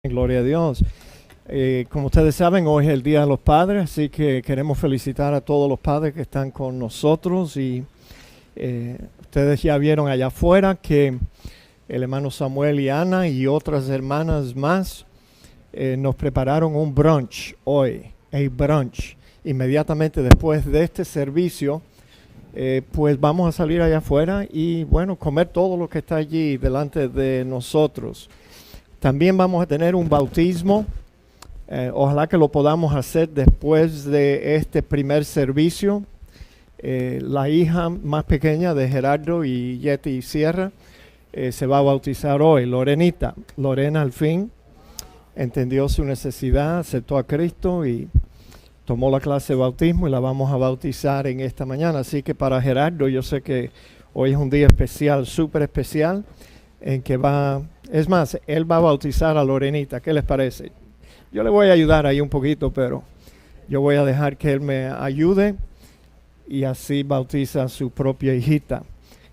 Gloria a Dios. Como ustedes saben, hoy es el Día de los Padres, así que queremos felicitar a todos los padres que están con nosotros. Y ustedes ya vieron allá afuera que el hermano Samuel y Ana y otras hermanas más nos prepararon un brunch hoy, Inmediatamente después de este servicio, pues vamos a salir allá afuera y bueno, comer todo lo que está allí delante de nosotros. También vamos a tener un bautismo. Ojalá que lo podamos hacer después de este primer servicio. La hija más pequeña de Gerardo y Yeti Sierra se va a bautizar hoy, Lorenita. Lorena al fin entendió su necesidad, aceptó a Cristo y tomó la clase de bautismo y la vamos a bautizar en esta mañana. Así que para Gerardo yo sé que hoy es un día especial, súper especial, en que es más, él va a bautizar a Lorenita. ¿Qué les parece? Yo le voy a ayudar ahí un poquito, pero yo voy a dejar que él me ayude y así bautiza a su propia hijita.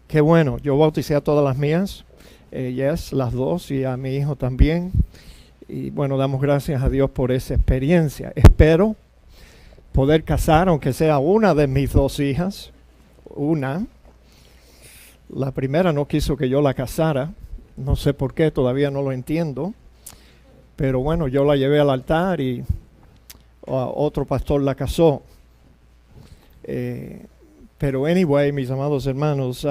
Qué bueno, yo bauticé a todas las mías, las dos, y a mi hijo también. Y bueno, damos gracias a Dios por esa experiencia. Espero poder casar, aunque sea una de mis dos hijas. La primera no quiso que yo la casara. No sé por qué, todavía no lo entiendo. Pero bueno, yo la llevé al altar y otro pastor la casó. Pero anyway, mis amados hermanos,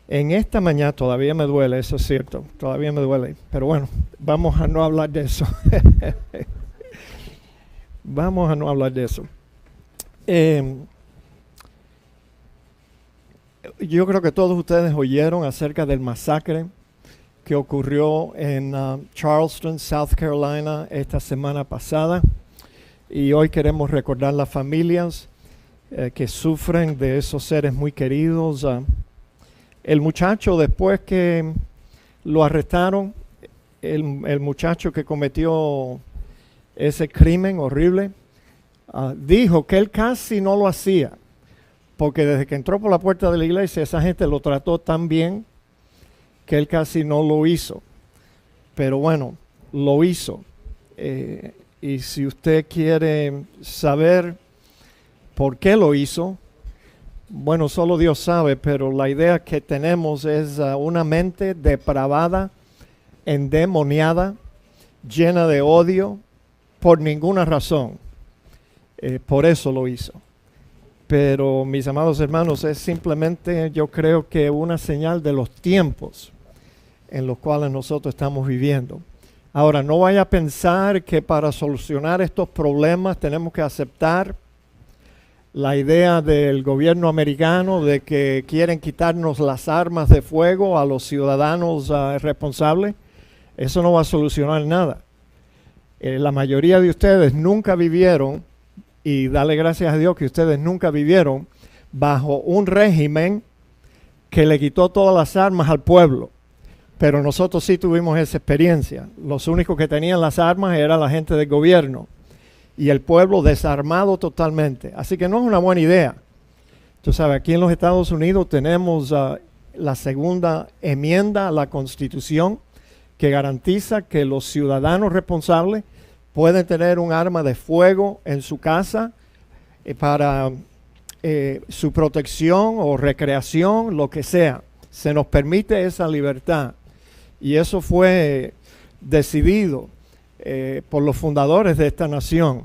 en esta mañana todavía me duele, eso es cierto, todavía me duele. Pero bueno, vamos a no hablar de eso. Vamos a no hablar de eso. Yo creo que todos ustedes oyeron acerca del masacre que ocurrió en Charleston, South Carolina, esta semana pasada. Y hoy queremos recordar las familias que sufren de esos seres muy queridos. El muchacho, después que lo arrestaron, el muchacho que cometió ese crimen horrible, dijo que él casi no lo hacía, porque desde que entró por la puerta de la iglesia, esa gente lo trató tan bien que él casi no lo hizo. Pero bueno, lo hizo. Y si usted quiere saber por qué lo hizo, bueno, solo Dios sabe, pero la idea que tenemos es una mente depravada, endemoniada, llena de odio, por ninguna razón. Por eso lo hizo. Pero, mis amados hermanos, es simplemente, yo creo que una señal de los tiempos en los cuales nosotros estamos viviendo. Ahora, no vaya a pensar que para solucionar estos problemas tenemos que aceptar la idea del gobierno americano de que quieren quitarnos las armas de fuego a los ciudadanos responsables. Eso no va a solucionar nada. La mayoría de ustedes nunca vivieron, y dale gracias a Dios que ustedes nunca vivieron bajo un régimen que le quitó todas las armas al pueblo. Pero nosotros sí tuvimos esa experiencia. Los únicos que tenían las armas era la gente del gobierno y el pueblo desarmado totalmente. Así que no es una buena idea. Tú sabes, aquí en los Estados Unidos tenemos la segunda enmienda a la Constitución que garantiza que los ciudadanos responsables pueden tener un arma de fuego en su casa para su protección o recreación, lo que sea. Se nos permite esa libertad. Y eso fue decidido por los fundadores de esta nación.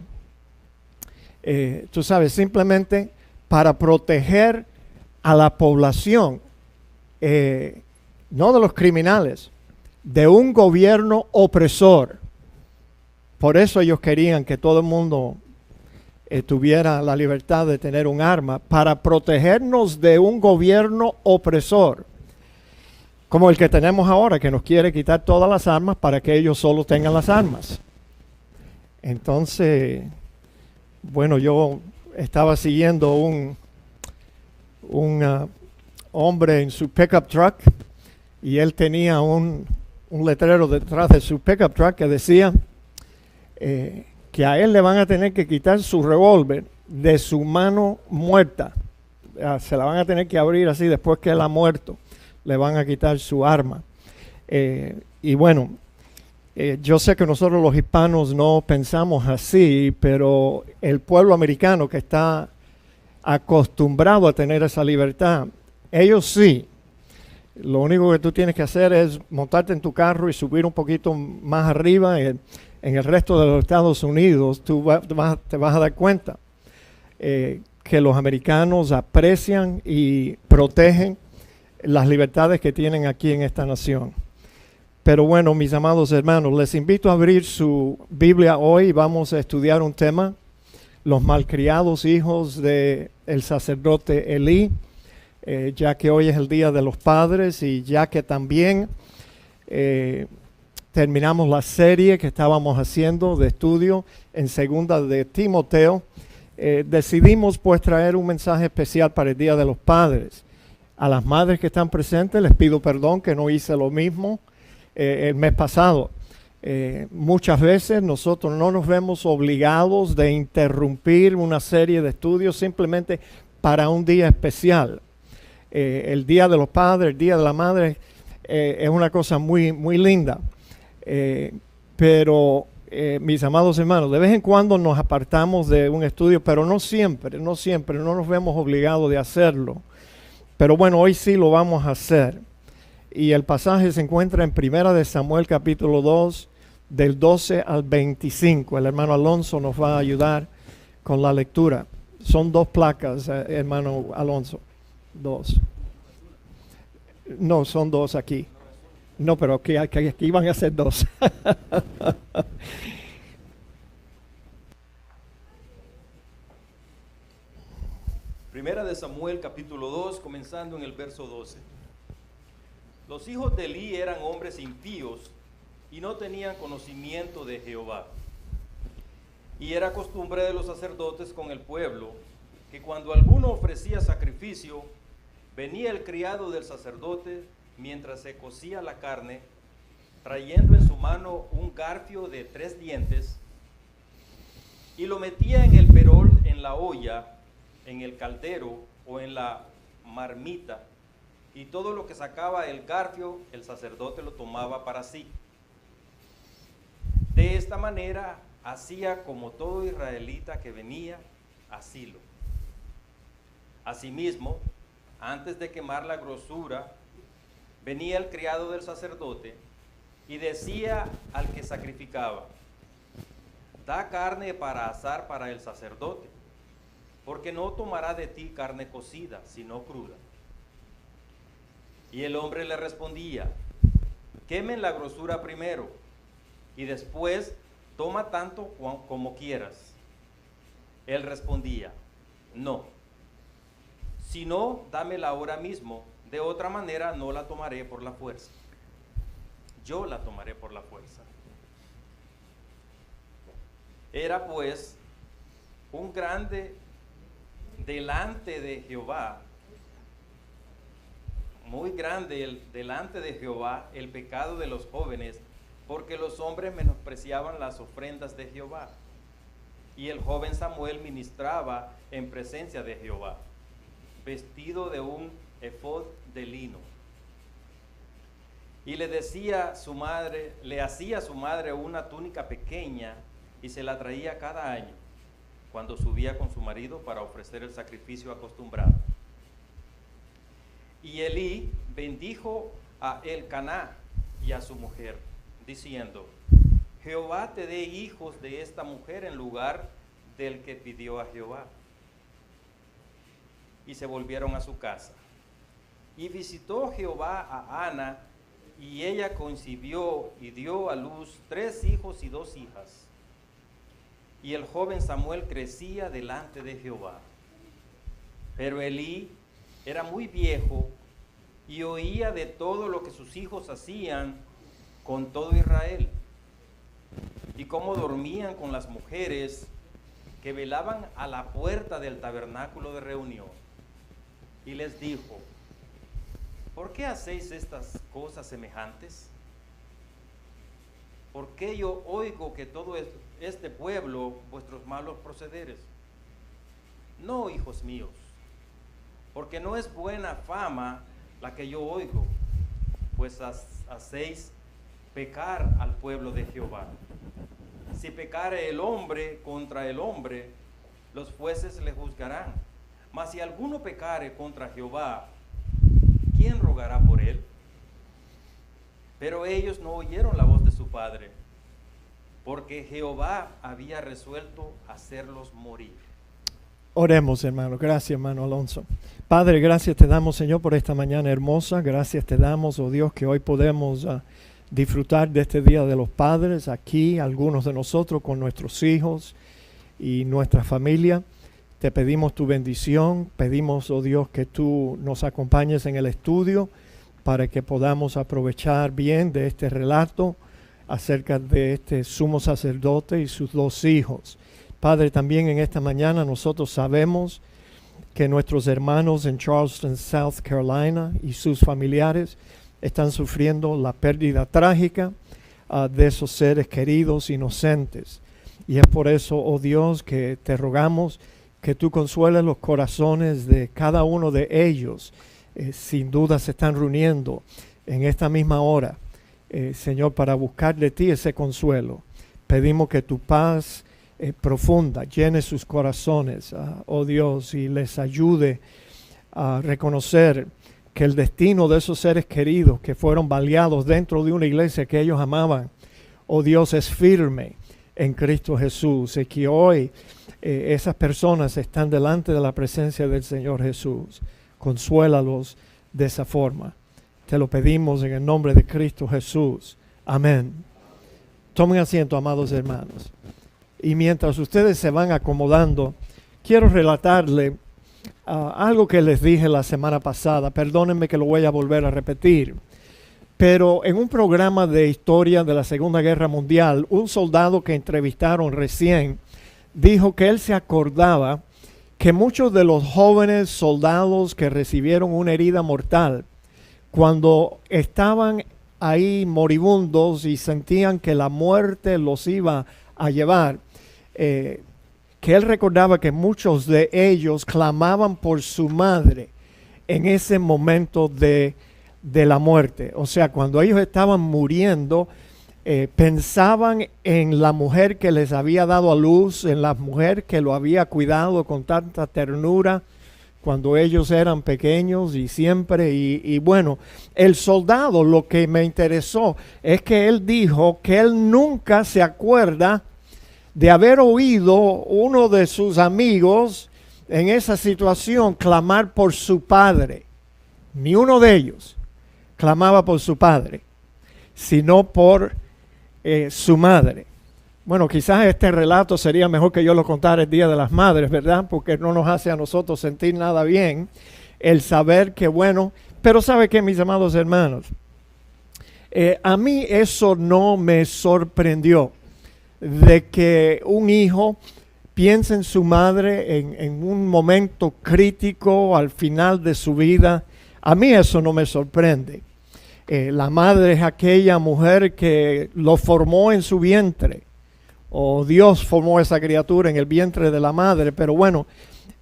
Tú sabes, simplemente para proteger a la población, no de los criminales, de un gobierno opresor. Por eso ellos querían que todo el mundo tuviera la libertad de tener un arma, para protegernos de un gobierno opresor, como el que tenemos ahora, que nos quiere quitar todas las armas para que ellos solo tengan las armas. Entonces, bueno, yo estaba siguiendo un hombre en su pickup truck y él tenía un letrero detrás de su pickup truck que decía que a él le van a tener que quitar su revólver de su mano muerta. Se la van a tener que abrir así después que él ha muerto. Le van a quitar su arma. Y bueno, Yo sé que nosotros los hispanos no pensamos así, pero el pueblo americano que está acostumbrado a tener esa libertad, ellos sí. Lo único que tú tienes que hacer es montarte en tu carro y subir un poquito más arriba. En el resto de los Estados Unidos te vas a dar cuenta que los americanos aprecian y protegen las libertades que tienen aquí en esta nación. Pero bueno, mis amados hermanos, les invito a abrir su Biblia hoy. Vamos a estudiar un tema, los malcriados hijos del sacerdote Elí, ya que hoy es el Día de los Padres y ya que también terminamos la serie que estábamos haciendo de estudio en segunda de Timoteo, decidimos pues traer un mensaje especial para el Día de los Padres. A las madres que están presentes les pido perdón que no hice lo mismo el mes pasado. Muchas veces nosotros no nos vemos obligados de interrumpir una serie de estudios simplemente para un día especial. El Día de los Padres, el Día de la Madre, es una cosa muy, muy linda. Pero mis amados hermanos, de vez en cuando nos apartamos de un estudio, pero no siempre, no nos vemos obligados de hacerlo. Pero bueno, hoy sí lo vamos a hacer. Y el pasaje se encuentra en Primera de Samuel capítulo 2, del 12 al 25. El hermano Alonso nos va a ayudar con la lectura. Son 2 placas, hermano Alonso. 2. No, son 2 aquí. No, pero aquí van a ser 2. Primera de Samuel capítulo 2, comenzando en el verso 12. Los hijos de Elí eran hombres impíos y no tenían conocimiento de Jehová. Y era costumbre de los sacerdotes con el pueblo que cuando alguno ofrecía sacrificio, venía el criado del sacerdote mientras se cocía la carne, trayendo en su mano un garfio de 3 dientes, y lo metía en el perol, en la olla, en el caldero o en la marmita, y todo lo que sacaba el garfio, el sacerdote lo tomaba para sí. De esta manera hacía como todo israelita que venía a Silo. Asimismo, antes de quemar la grosura, venía el criado del sacerdote y decía al que sacrificaba: da carne para asar para el sacerdote, porque no tomará de ti carne cocida, sino cruda. Y el hombre le respondía: quemen la grosura primero, y después toma tanto como quieras. Él respondía: no, si no, dámela ahora mismo, de otra manera no la tomaré por la fuerza. Yo la tomaré por la fuerza. Era pues un grande delante de Jehová, muy grande delante de Jehová el pecado de los jóvenes, porque los hombres menospreciaban las ofrendas de Jehová. Y el joven Samuel ministraba en presencia de Jehová, vestido de un efod de lino. Y le hacía su madre una túnica pequeña y se la traía cada año cuando subía con su marido para ofrecer el sacrificio acostumbrado. Y Elí bendijo a Elcaná y a su mujer, diciendo: Jehová te dé hijos de esta mujer en lugar del que pidió a Jehová. Y se volvieron a su casa. Y visitó Jehová a Ana, y ella concibió y dio a luz 3 hijos y 2 hijas. Y el joven Samuel crecía delante de Jehová. Pero Elí era muy viejo y oía de todo lo que sus hijos hacían con todo Israel, y cómo dormían con las mujeres que velaban a la puerta del tabernáculo de reunión. Y les dijo: ¿por qué hacéis estas cosas semejantes? ¿Por qué yo oigo que todo este pueblo vuestros malos procederes? No, hijos míos, porque no es buena fama la que yo oigo, pues hacéis pecar al pueblo de Jehová. Si pecare el hombre contra el hombre, los jueces le juzgarán. Mas si alguno pecare contra Jehová, ¿quién rogará por él? Pero ellos no oyeron la voz de su padre, porque Jehová había resuelto hacerlos morir. Oremos, hermano. Gracias, hermano Alonso. Padre, gracias te damos, Señor, por esta mañana hermosa. Gracias te damos, oh Dios, que hoy podemos disfrutar de este Día de los Padres aquí, algunos de nosotros con nuestros hijos y nuestra familia. Te pedimos tu bendición, pedimos, oh Dios, que tú nos acompañes en el estudio para que podamos aprovechar bien de este relato acerca de este sumo sacerdote y sus dos hijos. Padre, también en esta mañana nosotros sabemos que nuestros hermanos en Charleston, South Carolina y sus familiares están sufriendo la pérdida trágica de esos seres queridos inocentes. Y es por eso, oh Dios, que te rogamos que tú consueles los corazones de cada uno de ellos. Sin duda se están reuniendo en esta misma hora, Señor, para buscar de ti ese consuelo. Pedimos que tu paz profunda llene sus corazones, oh Dios, y les ayude a reconocer que el destino de esos seres queridos que fueron baleados dentro de una iglesia que ellos amaban, oh Dios, es firme en Cristo Jesús, y que hoy esas personas están delante de la presencia del Señor Jesús. Consuélalos de esa forma. Te lo pedimos en el nombre de Cristo Jesús. Amén. Tomen asiento, amados hermanos. Y mientras ustedes se van acomodando, quiero relatarle algo que les dije la semana pasada. Perdónenme que lo voy a volver a repetir. Pero en un programa de historia de la Segunda Guerra Mundial, un soldado que entrevistaron recién dijo que él se acordaba que muchos de los jóvenes soldados que recibieron una herida mortal, cuando estaban ahí moribundos y sentían que la muerte los iba a llevar, que él recordaba que muchos de ellos clamaban por su madre en ese momento de la muerte. O sea, cuando ellos estaban muriendo, pensaban en la mujer que les había dado a luz, en la mujer que lo había cuidado con tanta ternura cuando ellos eran pequeños y siempre. Y bueno, el soldado, lo que me interesó es que él dijo que él nunca se acuerda de haber oído uno de sus amigos en esa situación clamar por su padre. Ni uno de ellos clamaba por su padre, sino por su madre. Bueno, quizás este relato sería mejor que yo lo contara el Día de las Madres, ¿verdad? Porque no nos hace a nosotros sentir nada bien el saber que, bueno, pero ¿sabe qué, mis amados hermanos? A mí eso no me sorprendió, de que un hijo piense en su madre en un momento crítico al final de su vida. A mí eso no me sorprende. La madre es aquella mujer que lo formó en su vientre, o Dios formó esa criatura en el vientre de la madre, pero bueno,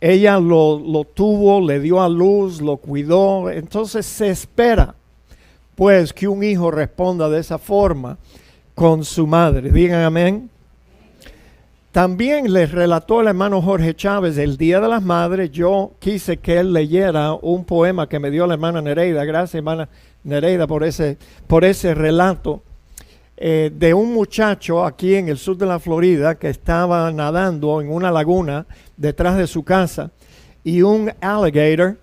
ella lo tuvo, le dio a luz, lo cuidó. Entonces se espera pues que un hijo responda de esa forma con su madre. Digan amén. También les relató el hermano Jorge Chávez el Día de las Madres. Yo quise que él leyera un poema que me dio la hermana Nereida. Gracias, hermana Nereida, por ese relato de un muchacho aquí en el sur de la Florida que estaba nadando en una laguna detrás de su casa y un alligator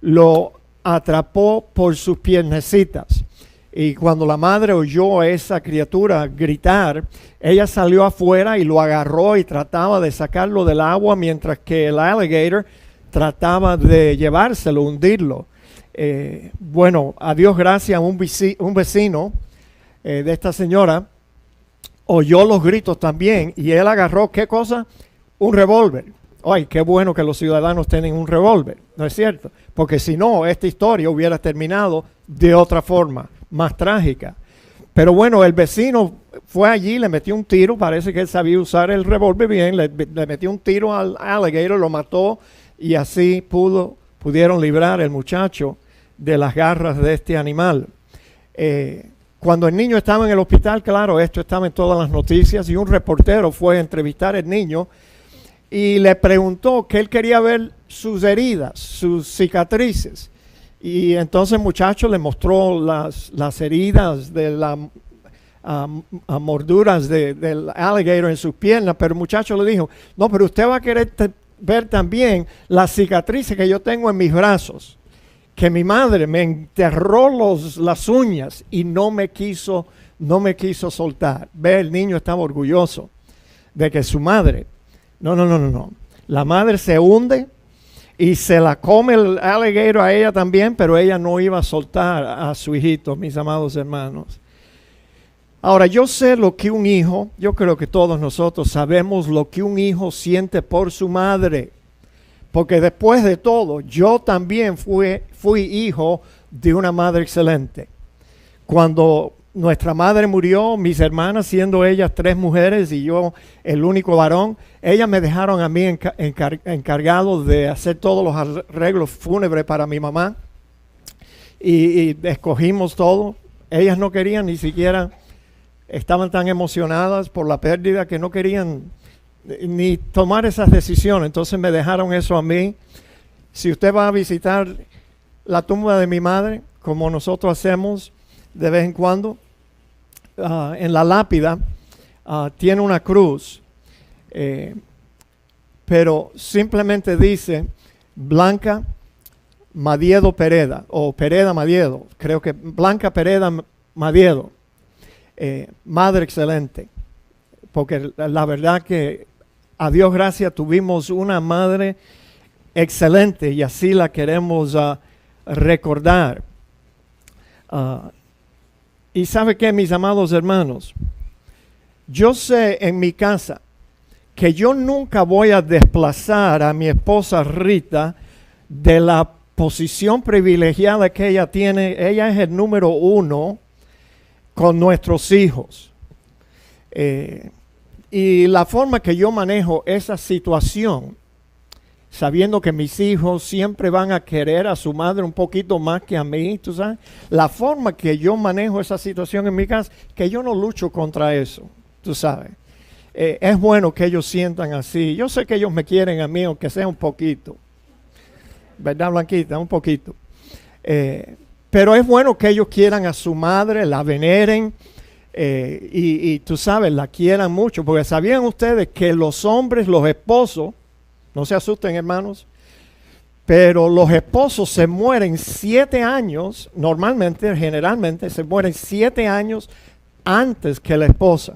lo atrapó por sus piernecitas. Y cuando la madre oyó a esa criatura gritar, ella salió afuera y lo agarró y trataba de sacarlo del agua mientras que el alligator trataba de llevárselo, hundirlo. Bueno, a Dios gracias, un vecino de esta señora oyó los gritos también y él agarró, ¿qué cosa? Un revólver. Ay, qué bueno que los ciudadanos tienen un revólver, ¿no es cierto? Porque si no, esta historia hubiera terminado de otra forma, más trágica. Pero bueno, el vecino fue allí, le metió un tiro, parece que él sabía usar el revólver bien, le metió un tiro al alligator, lo mató y así pudieron librar el muchacho de las garras de este animal. Cuando el niño estaba en el hospital, claro, esto estaba en todas las noticias y un reportero fue a entrevistar al niño y le preguntó que él quería ver sus heridas, sus cicatrices. Y entonces el muchacho le mostró las heridas de las morduras del alligator en sus piernas, pero el muchacho le dijo, no, pero usted va a querer ver también las cicatrices que yo tengo en mis brazos, que mi madre me enterró las uñas y no me quiso soltar. Ve, el niño estaba orgulloso de que su madre, no. La madre se hunde y se la come el alligator a ella también, pero ella no iba a soltar a su hijito, mis amados hermanos. Ahora, yo sé lo que un hijo, yo creo que todos nosotros sabemos lo que un hijo siente por su madre. Porque después de todo, yo también fui hijo de una madre excelente. Cuando nuestra madre murió, mis hermanas, siendo ellas 3 mujeres y yo el único varón, ellas me dejaron a mí encargado de hacer todos los arreglos fúnebres para mi mamá. Y escogimos todo. Ellas no querían ni siquiera, estaban tan emocionadas por la pérdida que no querían ni tomar esas decisiones. Entonces me dejaron eso a mí. Si usted va a visitar la tumba de mi madre, como nosotros hacemos de vez en cuando, en la lápida tiene una cruz, pero simplemente dice Blanca Madiedo Pereda, o Pereda Madiedo, creo que Blanca Pereda Madiedo, madre excelente, porque la verdad que a Dios gracias tuvimos una madre excelente y así la queremos recordar. Y ¿sabe qué, mis amados hermanos? Yo sé en mi casa que yo nunca voy a desplazar a mi esposa Rita de la posición privilegiada que ella tiene. Ella es el número 1 con nuestros hijos. Y la forma que yo manejo esa situación, sabiendo que mis hijos siempre van a querer a su madre un poquito más que a mí, tú sabes, la forma que yo manejo esa situación en mi casa, que yo no lucho contra eso, tú sabes. Es bueno que ellos sientan así. Yo sé que ellos me quieren a mí, aunque sea un poquito. ¿Verdad, Blanquita? Un poquito. Pero es bueno que ellos quieran a su madre, la veneren, y tú sabes, la quieran mucho. Porque ¿sabían ustedes que los hombres, los esposos, no se asusten, hermanos, pero los esposos se mueren 7 años, normalmente, generalmente, se mueren 7 años antes que la esposa.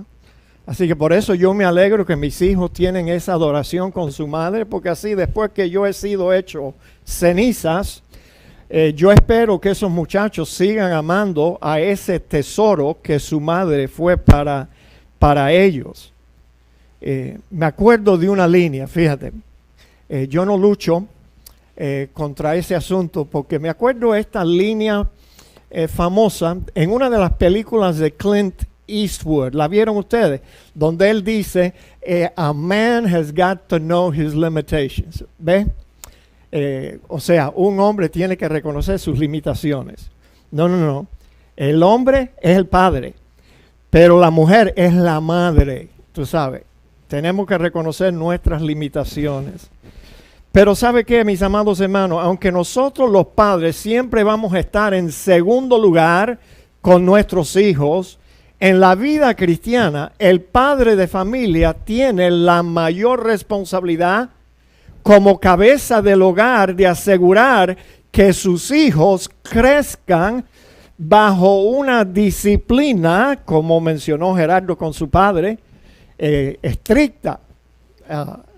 Así que por eso yo me alegro que mis hijos tienen esa adoración con su madre, porque así después que yo he sido hecho cenizas, yo espero que esos muchachos sigan amando a ese tesoro que su madre fue para ellos. Me acuerdo de una línea, fíjate, yo no lucho contra ese asunto, porque me acuerdo esta línea famosa en una de las películas de Clint Eastwood, ¿la vieron ustedes? Donde él dice, a man has got to know his limitations. ¿Ve? O sea, un hombre tiene que reconocer sus limitaciones. No. El hombre es el padre, pero la mujer es la madre, tú sabes. Tenemos que reconocer nuestras limitaciones. Pero ¿sabe qué, mis amados hermanos? Aunque nosotros los padres siempre vamos a estar en segundo lugar con nuestros hijos, en la vida cristiana, el padre de familia tiene la mayor responsabilidad como cabeza del hogar de asegurar que sus hijos crezcan bajo una disciplina, como mencionó Gerardo con su padre, estricta,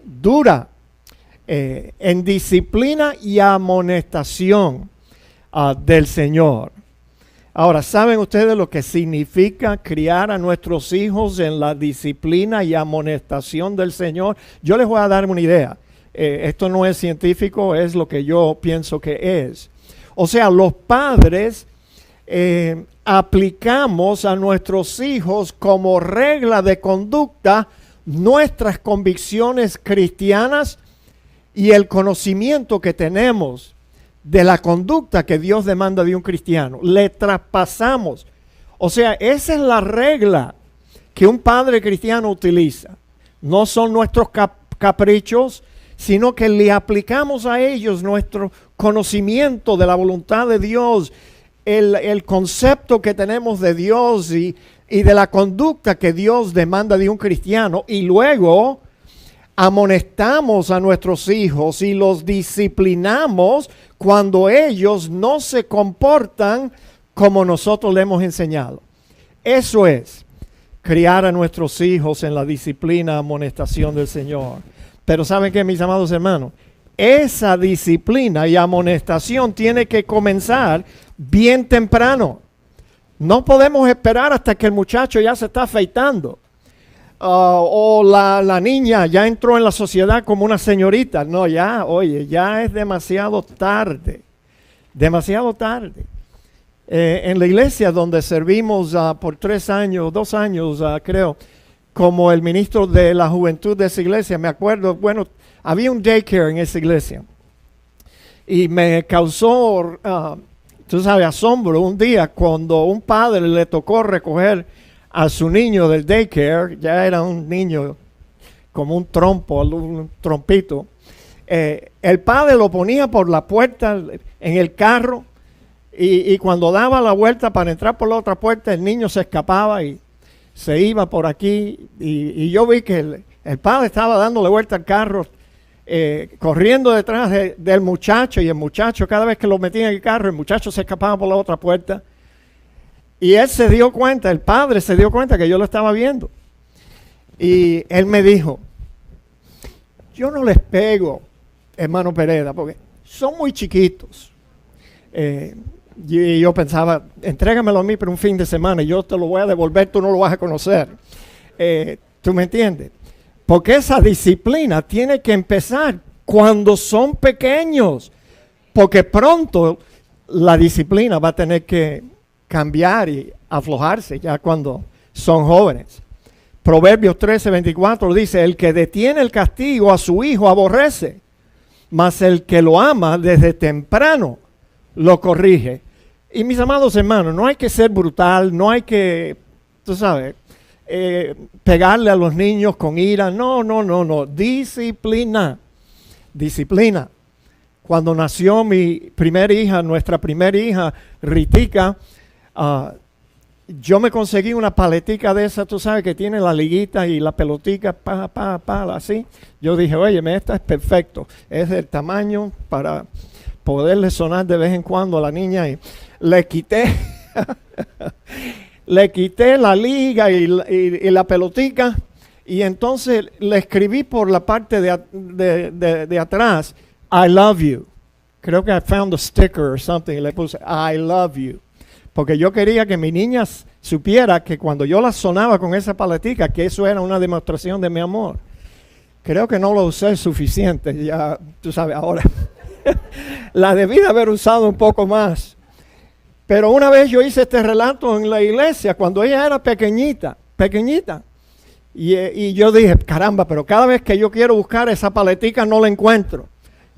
dura, en disciplina y amonestación del Señor. Ahora, ¿saben ustedes lo que significa criar a nuestros hijos en la disciplina y amonestación del Señor? Yo les voy a dar una idea. Esto no es científico, es lo que yo pienso que es. O sea, los padres aplicamos a nuestros hijos como regla de conducta nuestras convicciones cristianas y el conocimiento que tenemos de la conducta que Dios demanda de un cristiano. Le traspasamos O sea, esa es la regla que un padre cristiano utiliza. No son nuestros caprichos, sino que le aplicamos a ellos nuestro conocimiento de la voluntad de Dios, el concepto que tenemos de Dios y de la conducta que Dios demanda de un cristiano, y luego amonestamos a nuestros hijos y los disciplinamos cuando ellos no se comportan como nosotros le hemos enseñado. Eso es criar a nuestros hijos en la disciplina, amonestación del Señor. Pero ¿saben qué, mis amados hermanos? Esa disciplina y amonestación tiene que comenzar bien temprano. No podemos esperar hasta que el muchacho ya se está afeitando. O la niña ya entró en la sociedad como una señorita. No, ya, oye, ya es demasiado tarde. Demasiado tarde. En la iglesia donde servimos por 2 años creo, como el ministro de la juventud de esa iglesia, me acuerdo, bueno, había un daycare en esa iglesia. Y me causó, tú sabes, asombro un día cuando un padre le tocó recoger a su niño del daycare. Ya era un niño como un trompo, un trompito. El padre lo ponía por la puerta en el carro y cuando daba la vuelta para entrar por la otra puerta, el niño se escapaba y se iba por aquí. Y yo vi que el padre estaba dándole vuelta al carro, corriendo detrás del muchacho, y el muchacho, cada vez que lo metía en el carro, el muchacho se escapaba por la otra puerta. Y él se dio cuenta, el padre se dio cuenta que yo lo estaba viendo. Y él me dijo, yo no les pego, hermano Pereda, porque son muy chiquitos. Y yo pensaba, entrégamelo a mí por un fin de semana y yo te lo voy a devolver, tú no lo vas a conocer. ¿Tú me entiendes? Porque esa disciplina tiene que empezar cuando son pequeños, porque pronto la disciplina va a tener que cambiar y aflojarse ya cuando son jóvenes. Proverbios 13:24 dice, el que detiene el castigo a su hijo aborrece, mas el que lo ama desde temprano lo corrige. Y mis amados hermanos, no hay que ser brutal, no hay que, tú sabes, pegarle a los niños con ira. No. Disciplina. Cuando nació nuestra primera hija, Ritica, yo me conseguí una paletica de esa, tú sabes, que tiene la liguita y la pelotica, así. Yo dije, oye, esta es perfecto. Es del tamaño para poderle sonar de vez en cuando a la niña. Y le quité la liga y la pelotica, y entonces le escribí por la parte de atrás, I love you. Creo que I found a sticker or something y le puse I love you. Porque yo quería que mi niña supiera que cuando yo la sonaba con esa paletica, que eso era una demostración de mi amor. Creo que no lo usé suficiente, ya tú sabes, ahora. La debí de haber usado un poco más. Pero una vez yo hice este relato en la iglesia cuando ella era pequeñita. Y yo dije, caramba, pero cada vez que yo quiero buscar esa paletica no la encuentro.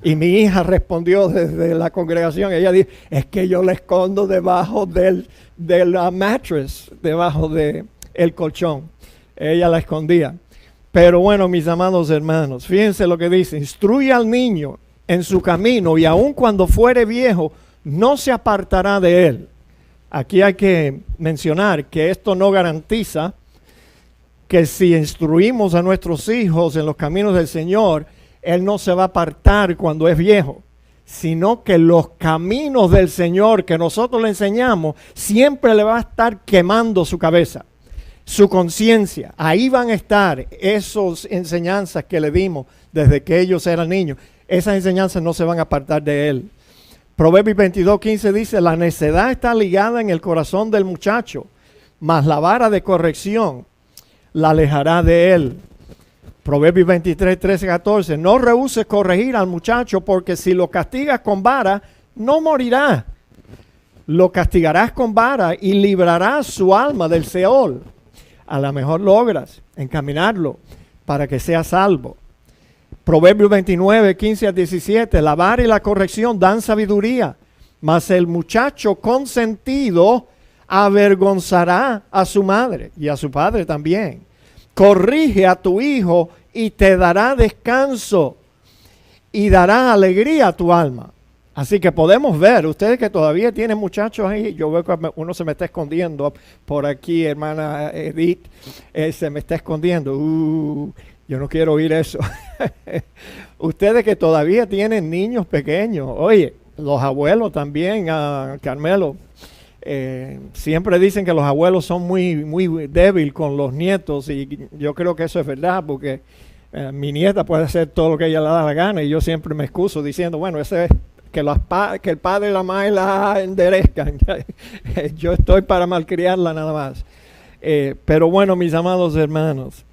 Y mi hija respondió desde la congregación, ella dijo, es que yo la escondo debajo del mattress, debajo del colchón. Ella la escondía. Pero bueno, mis amados hermanos, fíjense lo que dice, instruye al niño en su camino y aun cuando fuere viejo, no se apartará de él. Aquí hay que mencionar que esto no garantiza que si instruimos a nuestros hijos en los caminos del Señor, Él no se va a apartar cuando es viejo, sino que los caminos del Señor que nosotros le enseñamos siempre le va a estar quemando su cabeza, su conciencia. Ahí van a estar esas enseñanzas que le dimos desde que ellos eran niños. Esas enseñanzas no se van a apartar de Él. Proverbios 22:15 dice, la necedad está ligada en el corazón del muchacho, mas la vara de corrección la alejará de él. Proverbios 23:13-14, no rehuses corregir al muchacho, porque si lo castigas con vara, no morirá. Lo castigarás con vara y librarás su alma del Seol. A lo mejor logras encaminarlo para que sea salvo. Proverbios 29:15-17, la vara y la corrección dan sabiduría, mas el muchacho consentido avergonzará a su madre y a su padre también. Corrige a tu hijo y te dará descanso y dará alegría a tu alma. Así que podemos ver, ustedes que todavía tienen muchachos ahí, yo veo que uno se me está escondiendo por aquí, hermana Edith, se me está escondiendo. Yo no quiero oír eso. Ustedes que todavía tienen niños pequeños, oye, los abuelos también, Carmelo, siempre dicen que los abuelos son muy débiles con los nietos y yo creo que eso es verdad porque mi nieta puede hacer todo lo que ella le da la gana y yo siempre me excuso diciendo, bueno, ese es que el padre y la madre la enderezcan. Yo estoy para malcriarla nada más. Pero bueno, mis amados hermanos,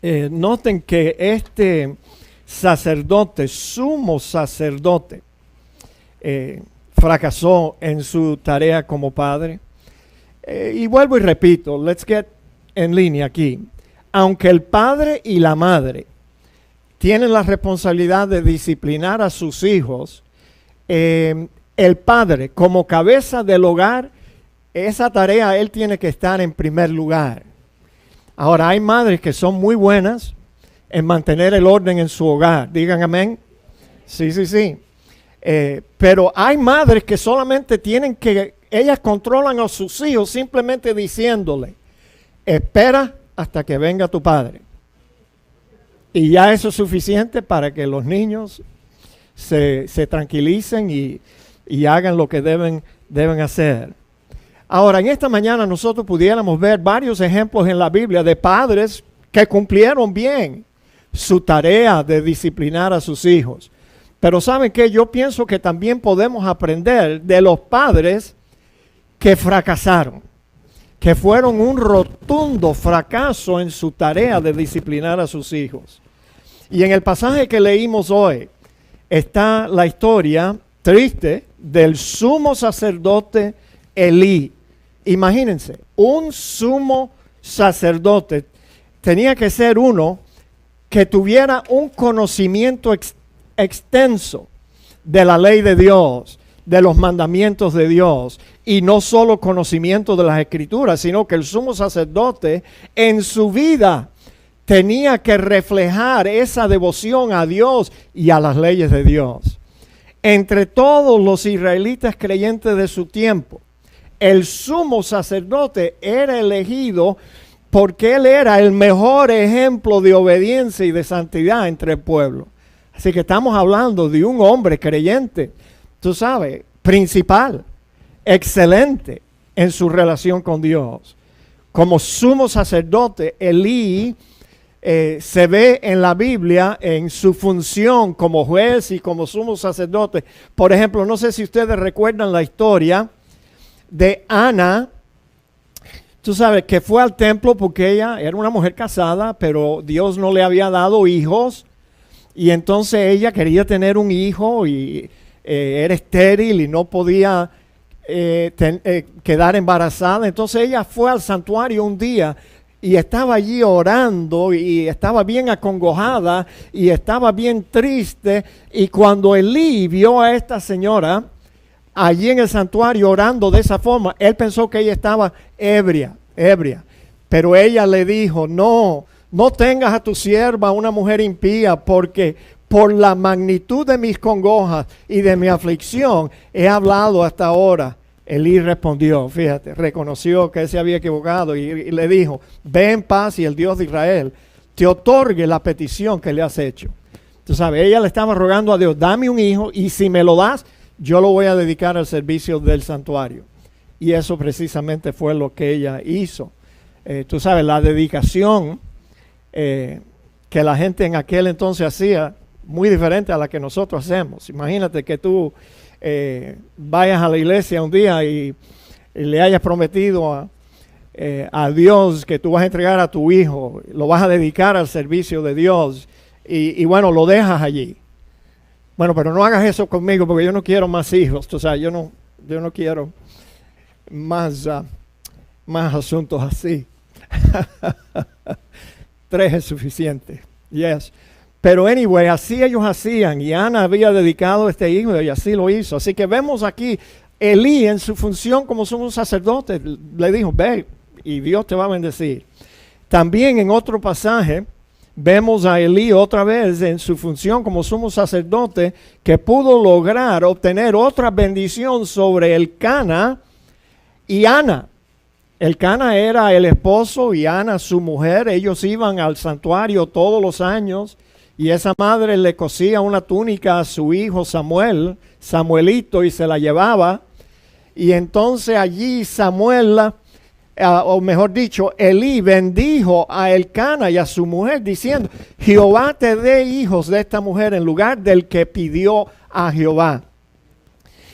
noten que este sacerdote, sumo sacerdote, fracasó en su tarea como padre. Y vuelvo y repito, let's get en línea aquí. Aunque el padre y la madre tienen la responsabilidad de disciplinar a sus hijos, el padre como cabeza del hogar, esa tarea él tiene que estar en primer lugar. Ahora hay madres que son muy buenas en mantener el orden en su hogar. Digan amén. Sí. Pero hay madres que solamente ellas controlan a sus hijos simplemente diciéndole, espera hasta que venga tu padre. Y ya eso es suficiente para que los niños se tranquilicen y hagan lo que deben hacer. Ahora, en esta mañana nosotros pudiéramos ver varios ejemplos en la Biblia de padres que cumplieron bien su tarea de disciplinar a sus hijos. Pero ¿saben qué? Yo pienso que también podemos aprender de los padres que fracasaron, que fueron un rotundo fracaso en su tarea de disciplinar a sus hijos. Y en el pasaje que leímos hoy está la historia triste del sumo sacerdote Elí. Imagínense, un sumo sacerdote tenía que ser uno que tuviera un conocimiento extenso de la ley de Dios, de los mandamientos de Dios, y no solo conocimiento de las Escrituras, sino que el sumo sacerdote en su vida tenía que reflejar esa devoción a Dios y a las leyes de Dios. Entre todos los israelitas creyentes de su tiempo, el sumo sacerdote era elegido porque él era el mejor ejemplo de obediencia y de santidad entre el pueblo. Así que estamos hablando de un hombre creyente, tú sabes, principal, excelente en su relación con Dios. Como sumo sacerdote, Elí se ve en la Biblia en su función como juez y como sumo sacerdote. Por ejemplo, no sé si ustedes recuerdan la historia de Ana. Tú sabes que fue al templo porque ella era una mujer casada, pero Dios no le había dado hijos. Y entonces ella quería tener un hijo y era estéril y no podía quedar embarazada. Entonces ella fue al santuario un día y estaba allí orando y estaba bien acongojada y estaba bien triste. Y cuando Elí vio a esta señora allí en el santuario orando de esa forma, él pensó que ella estaba ebria. Pero ella le dijo, no tengas a tu sierva una mujer impía, porque por la magnitud de mis congojas y de mi aflicción he hablado hasta ahora. Elí respondió, fíjate, reconoció que él se había equivocado y le dijo, ve en paz y el Dios de Israel te otorgue la petición que le has hecho. Tú sabes, ella le estaba rogando a Dios, dame un hijo y si me lo das, yo lo voy a dedicar al servicio del santuario. Y eso precisamente fue lo que ella hizo. Tú sabes, la dedicación que la gente en aquel entonces hacía, muy diferente a la que nosotros hacemos. Imagínate que tú vayas a la iglesia un día y le hayas prometido a Dios que tú vas a entregar a tu hijo, lo vas a dedicar al servicio de Dios y bueno, lo dejas allí. Bueno, pero no hagas eso conmigo porque yo no quiero más hijos. O sea, yo no quiero más asuntos así. 3 es suficiente. Yes. Pero anyway, así ellos hacían y Ana había dedicado este hijo y así lo hizo. Así que vemos aquí Elí, en su función como sumo sacerdote, le dijo, ve y Dios te va a bendecir. También en otro pasaje vemos a Elí otra vez en su función como sumo sacerdote, que pudo lograr obtener otra bendición sobre Elcana y Ana. Elcana era el esposo y Ana su mujer. Ellos iban al santuario todos los años y esa madre le cosía una túnica a su hijo Samuelito, y se la llevaba. Y entonces allí o mejor dicho, Elí bendijo a Elcana y a su mujer diciendo, Jehová te dé hijos de esta mujer en lugar del que pidió a Jehová.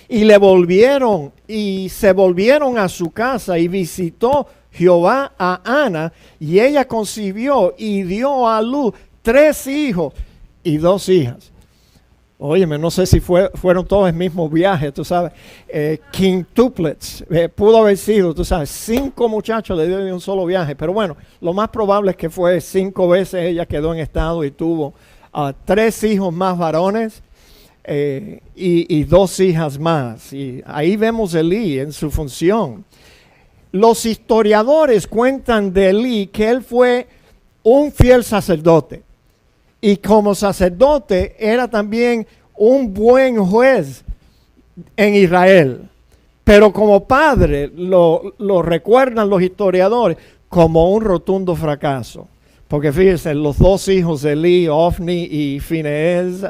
Y se volvieron a su casa y visitó Jehová a Ana, y ella concibió y dio a luz 3 hijos y 2 hijas. Óyeme, no sé si fueron todos el mismo viaje, tú sabes, quintuplets, pudo haber sido, tú sabes, 5 muchachos le dio de un solo viaje, pero bueno, lo más probable es que fue 5 veces ella quedó en estado y tuvo 3 hijos más varones y 2 hijas más. Y ahí vemos a Elí en su función. Los historiadores cuentan de Elí que él fue un fiel sacerdote. Y como sacerdote era también un buen juez en Israel. Pero como padre lo recuerdan los historiadores como un rotundo fracaso. Porque fíjense, los 2 hijos de Elí, Ofni y Finees,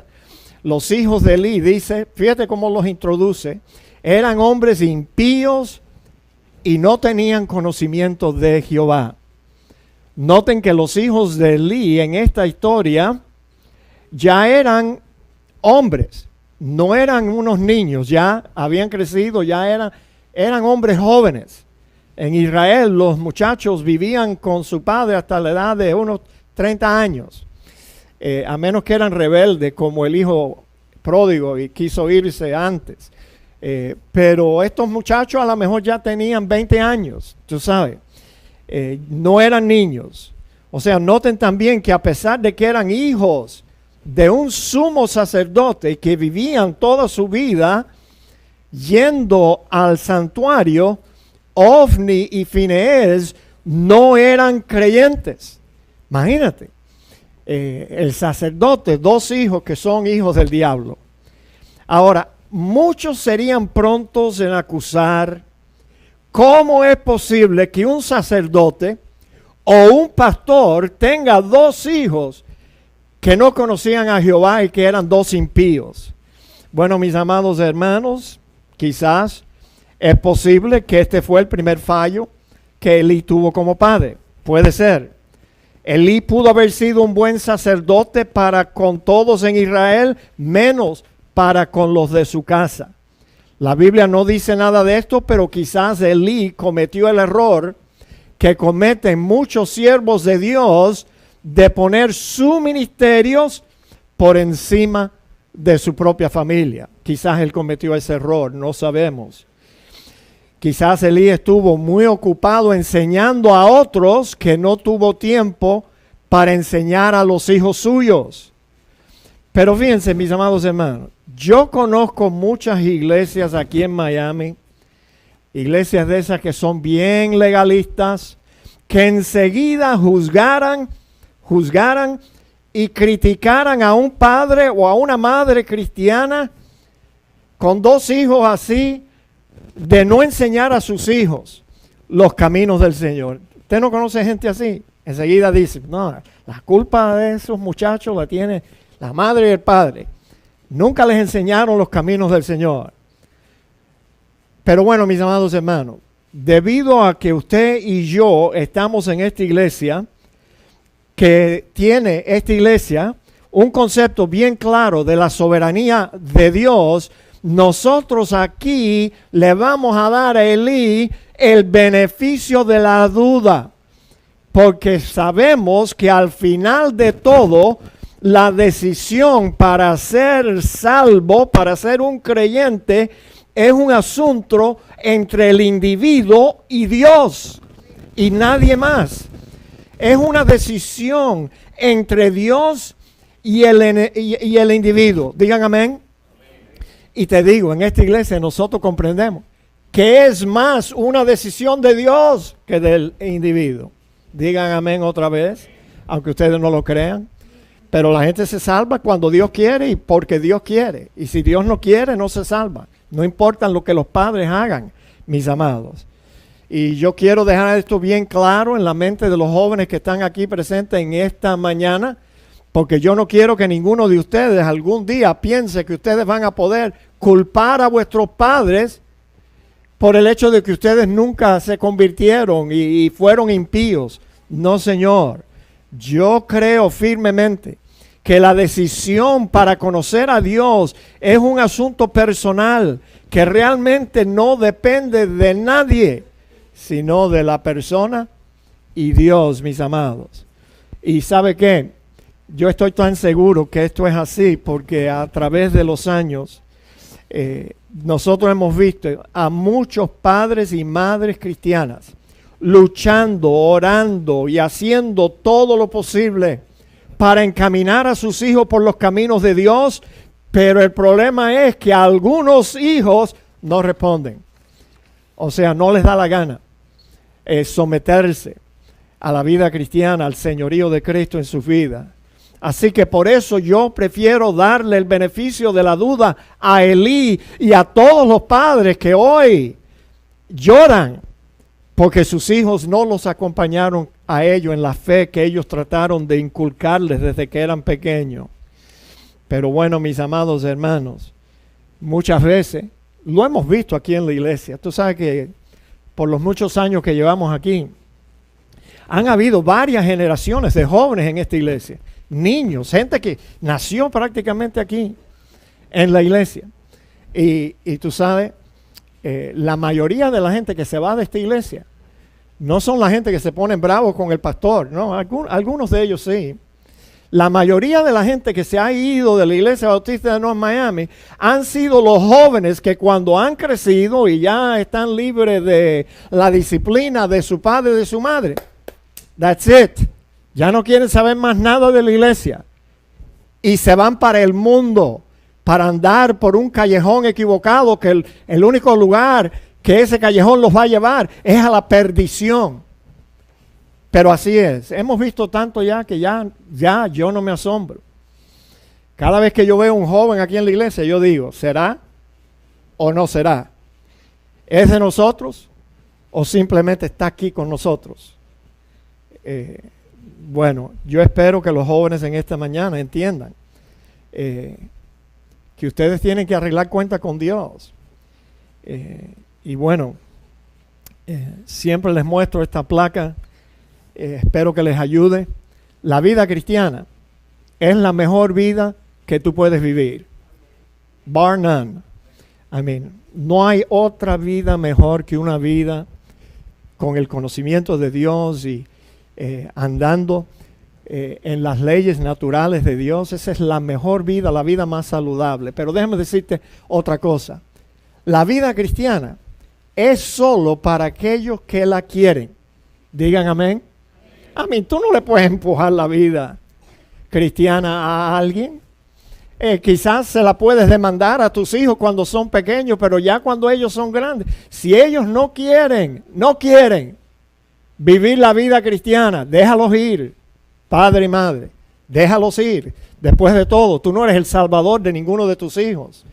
los hijos de Elí, dice, fíjate cómo los introduce, eran hombres impíos y no tenían conocimiento de Jehová. Noten que los hijos de Elí en esta historia ya eran hombres, no eran unos niños, ya habían crecido, ya eran hombres jóvenes. En Israel los muchachos vivían con su padre hasta la edad de unos 30 años, a menos que eran rebeldes como el hijo pródigo y quiso irse antes. Pero estos muchachos a lo mejor ya tenían 20 años, tú sabes. No eran niños. O sea, noten también que a pesar de que eran hijos de un sumo sacerdote que vivían toda su vida yendo al santuario, Ofni y Finees no eran creyentes. Imagínate, el sacerdote, 2 hijos que son hijos del diablo. Ahora, muchos serían prontos en acusar. ¿Cómo es posible que un sacerdote o un pastor tenga 2 hijos que no conocían a Jehová y que eran 2 impíos? Bueno, mis amados hermanos, quizás es posible que este fue el primer fallo que Elí tuvo como padre. Puede ser. Elí pudo haber sido un buen sacerdote para con todos en Israel, menos para con los de su casa. La Biblia no dice nada de esto, pero quizás Elí cometió el error que cometen muchos siervos de Dios de poner sus ministerios por encima de su propia familia. Quizás él cometió ese error, no sabemos. Quizás Elí estuvo muy ocupado enseñando a otros que no tuvo tiempo para enseñar a los hijos suyos. Pero fíjense, mis amados hermanos, yo conozco muchas iglesias aquí en Miami, iglesias de esas que son bien legalistas, que enseguida juzgaran y criticaran a un padre o a una madre cristiana con 2 hijos así, de no enseñar a sus hijos los caminos del Señor. ¿Usted no conoce gente así? Enseguida dice, no, la culpa de esos muchachos la tiene la madre y el padre. Nunca les enseñaron los caminos del Señor. Pero bueno, mis amados hermanos, debido a que usted y yo estamos en esta iglesia, que tiene esta iglesia un concepto bien claro de la soberanía de Dios, nosotros aquí le vamos a dar a Elí el beneficio de la duda, porque sabemos que al final de todo, la decisión para ser salvo, para ser un creyente, es un asunto entre el individuo y Dios y nadie más. Es una decisión entre Dios y el individuo. Digan amén. Y te digo, en esta iglesia nosotros comprendemos que es más una decisión de Dios que del individuo. Digan amén otra vez, aunque ustedes no lo crean. Pero la gente se salva cuando Dios quiere y porque Dios quiere. Y si Dios no quiere, no se salva. No importa lo que los padres hagan, mis amados. Y yo quiero dejar esto bien claro en la mente de los jóvenes que están aquí presentes en esta mañana, porque yo no quiero que ninguno de ustedes algún día piense que ustedes van a poder culpar a vuestros padres por el hecho de que ustedes nunca se convirtieron y fueron impíos. No, Señor. Yo creo firmemente que la decisión para conocer a Dios es un asunto personal que realmente no depende de nadie, sino de la persona y Dios, mis amados. Y ¿sabe qué? Yo estoy tan seguro que esto es así porque a través de los años nosotros hemos visto a muchos padres y madres cristianas luchando, orando y haciendo todo lo posible para encaminar a sus hijos por los caminos de Dios, pero el problema es que algunos hijos no responden. O sea, no les da la gana someterse a la vida cristiana, al señorío de Cristo en su vida. Así que por eso yo prefiero darle el beneficio de la duda a Elí y a todos los padres que hoy lloran porque sus hijos no los acompañaron a ellos en la fe que ellos trataron de inculcarles desde que eran pequeños. Pero bueno, mis amados hermanos, muchas veces lo hemos visto aquí en la iglesia. Tú sabes que por los muchos años que llevamos aquí, han habido varias generaciones de jóvenes en esta iglesia. Niños, gente que nació prácticamente aquí en la iglesia. Y tú sabes, la mayoría de la gente que se va de esta iglesia no son la gente que se ponen bravos con el pastor, no, algunos de ellos sí. La mayoría de la gente que se ha ido de la iglesia bautista de North Miami han sido los jóvenes que cuando han crecido y ya están libres de la disciplina de su padre y de su madre, that's it, ya no quieren saber más nada de la iglesia y se van para el mundo, para andar por un callejón equivocado, que el único lugar que ese callejón los va a llevar es a la perdición. Pero así es, hemos visto tanto ya que ya yo no me asombro. Cada vez que yo veo un joven aquí en la iglesia, yo digo, ¿será o no será? ¿Es de nosotros o simplemente está aquí con nosotros? Bueno, yo espero que los jóvenes en esta mañana entiendan que ustedes tienen que arreglar cuenta con Dios. Y bueno, siempre les muestro esta placa, espero que les ayude. La vida cristiana es la mejor vida que tú puedes vivir, bar none. No hay otra vida mejor que una vida con el conocimiento de Dios y andando en las leyes naturales de Dios. Esa es la mejor vida, la vida más saludable. Pero déjame decirte otra cosa. La vida cristiana es solo para aquellos que la quieren. Digan amén. Tú no le puedes empujar la vida cristiana a alguien. Quizás se la puedes demandar a tus hijos cuando son pequeños, pero ya cuando ellos son grandes, si ellos no quieren vivir la vida cristiana, déjalos ir, padre y madre, déjalos ir. Después de todo, tú no eres el salvador de ninguno de tus hijos.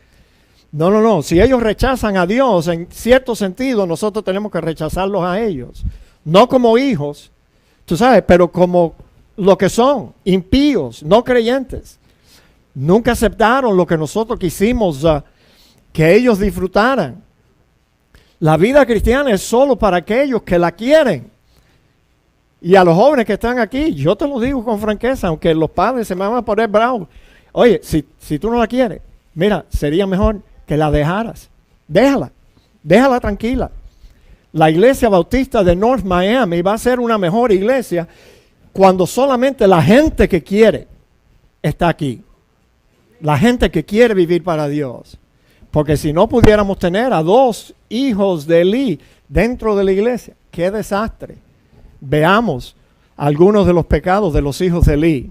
No. Si ellos rechazan a Dios, en cierto sentido, nosotros tenemos que rechazarlos a ellos. No como hijos, tú sabes, pero como lo que son, impíos, no creyentes. Nunca aceptaron lo que nosotros quisimos que ellos disfrutaran. La vida cristiana es solo para aquellos que la quieren. Y a los jóvenes que están aquí, yo te lo digo con franqueza, aunque los padres se me van a poner bravos. Oye, si tú no la quieres, mira, sería mejor que la dejaras. Déjala tranquila. La iglesia bautista de North Miami va a ser una mejor iglesia cuando solamente la gente que quiere está aquí. La gente que quiere vivir para Dios. Porque si no pudiéramos tener a 2 hijos de Elí dentro de la iglesia, ¡qué desastre! Veamos algunos de los pecados de los hijos de Elí.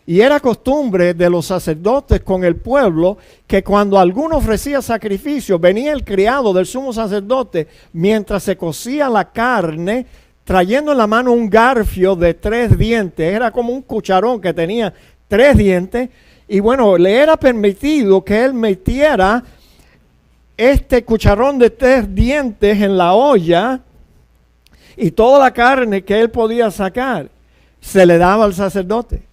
Y era costumbre de los sacerdotes con el pueblo que cuando alguno ofrecía sacrificio, venía el criado del sumo sacerdote mientras se cocía la carne, trayendo en la mano un garfio de 3 dientes. Era como un cucharón que tenía 3 dientes. Y bueno, le era permitido que él metiera este cucharón de 3 dientes en la olla, y toda la carne que él podía sacar se le daba al sacerdote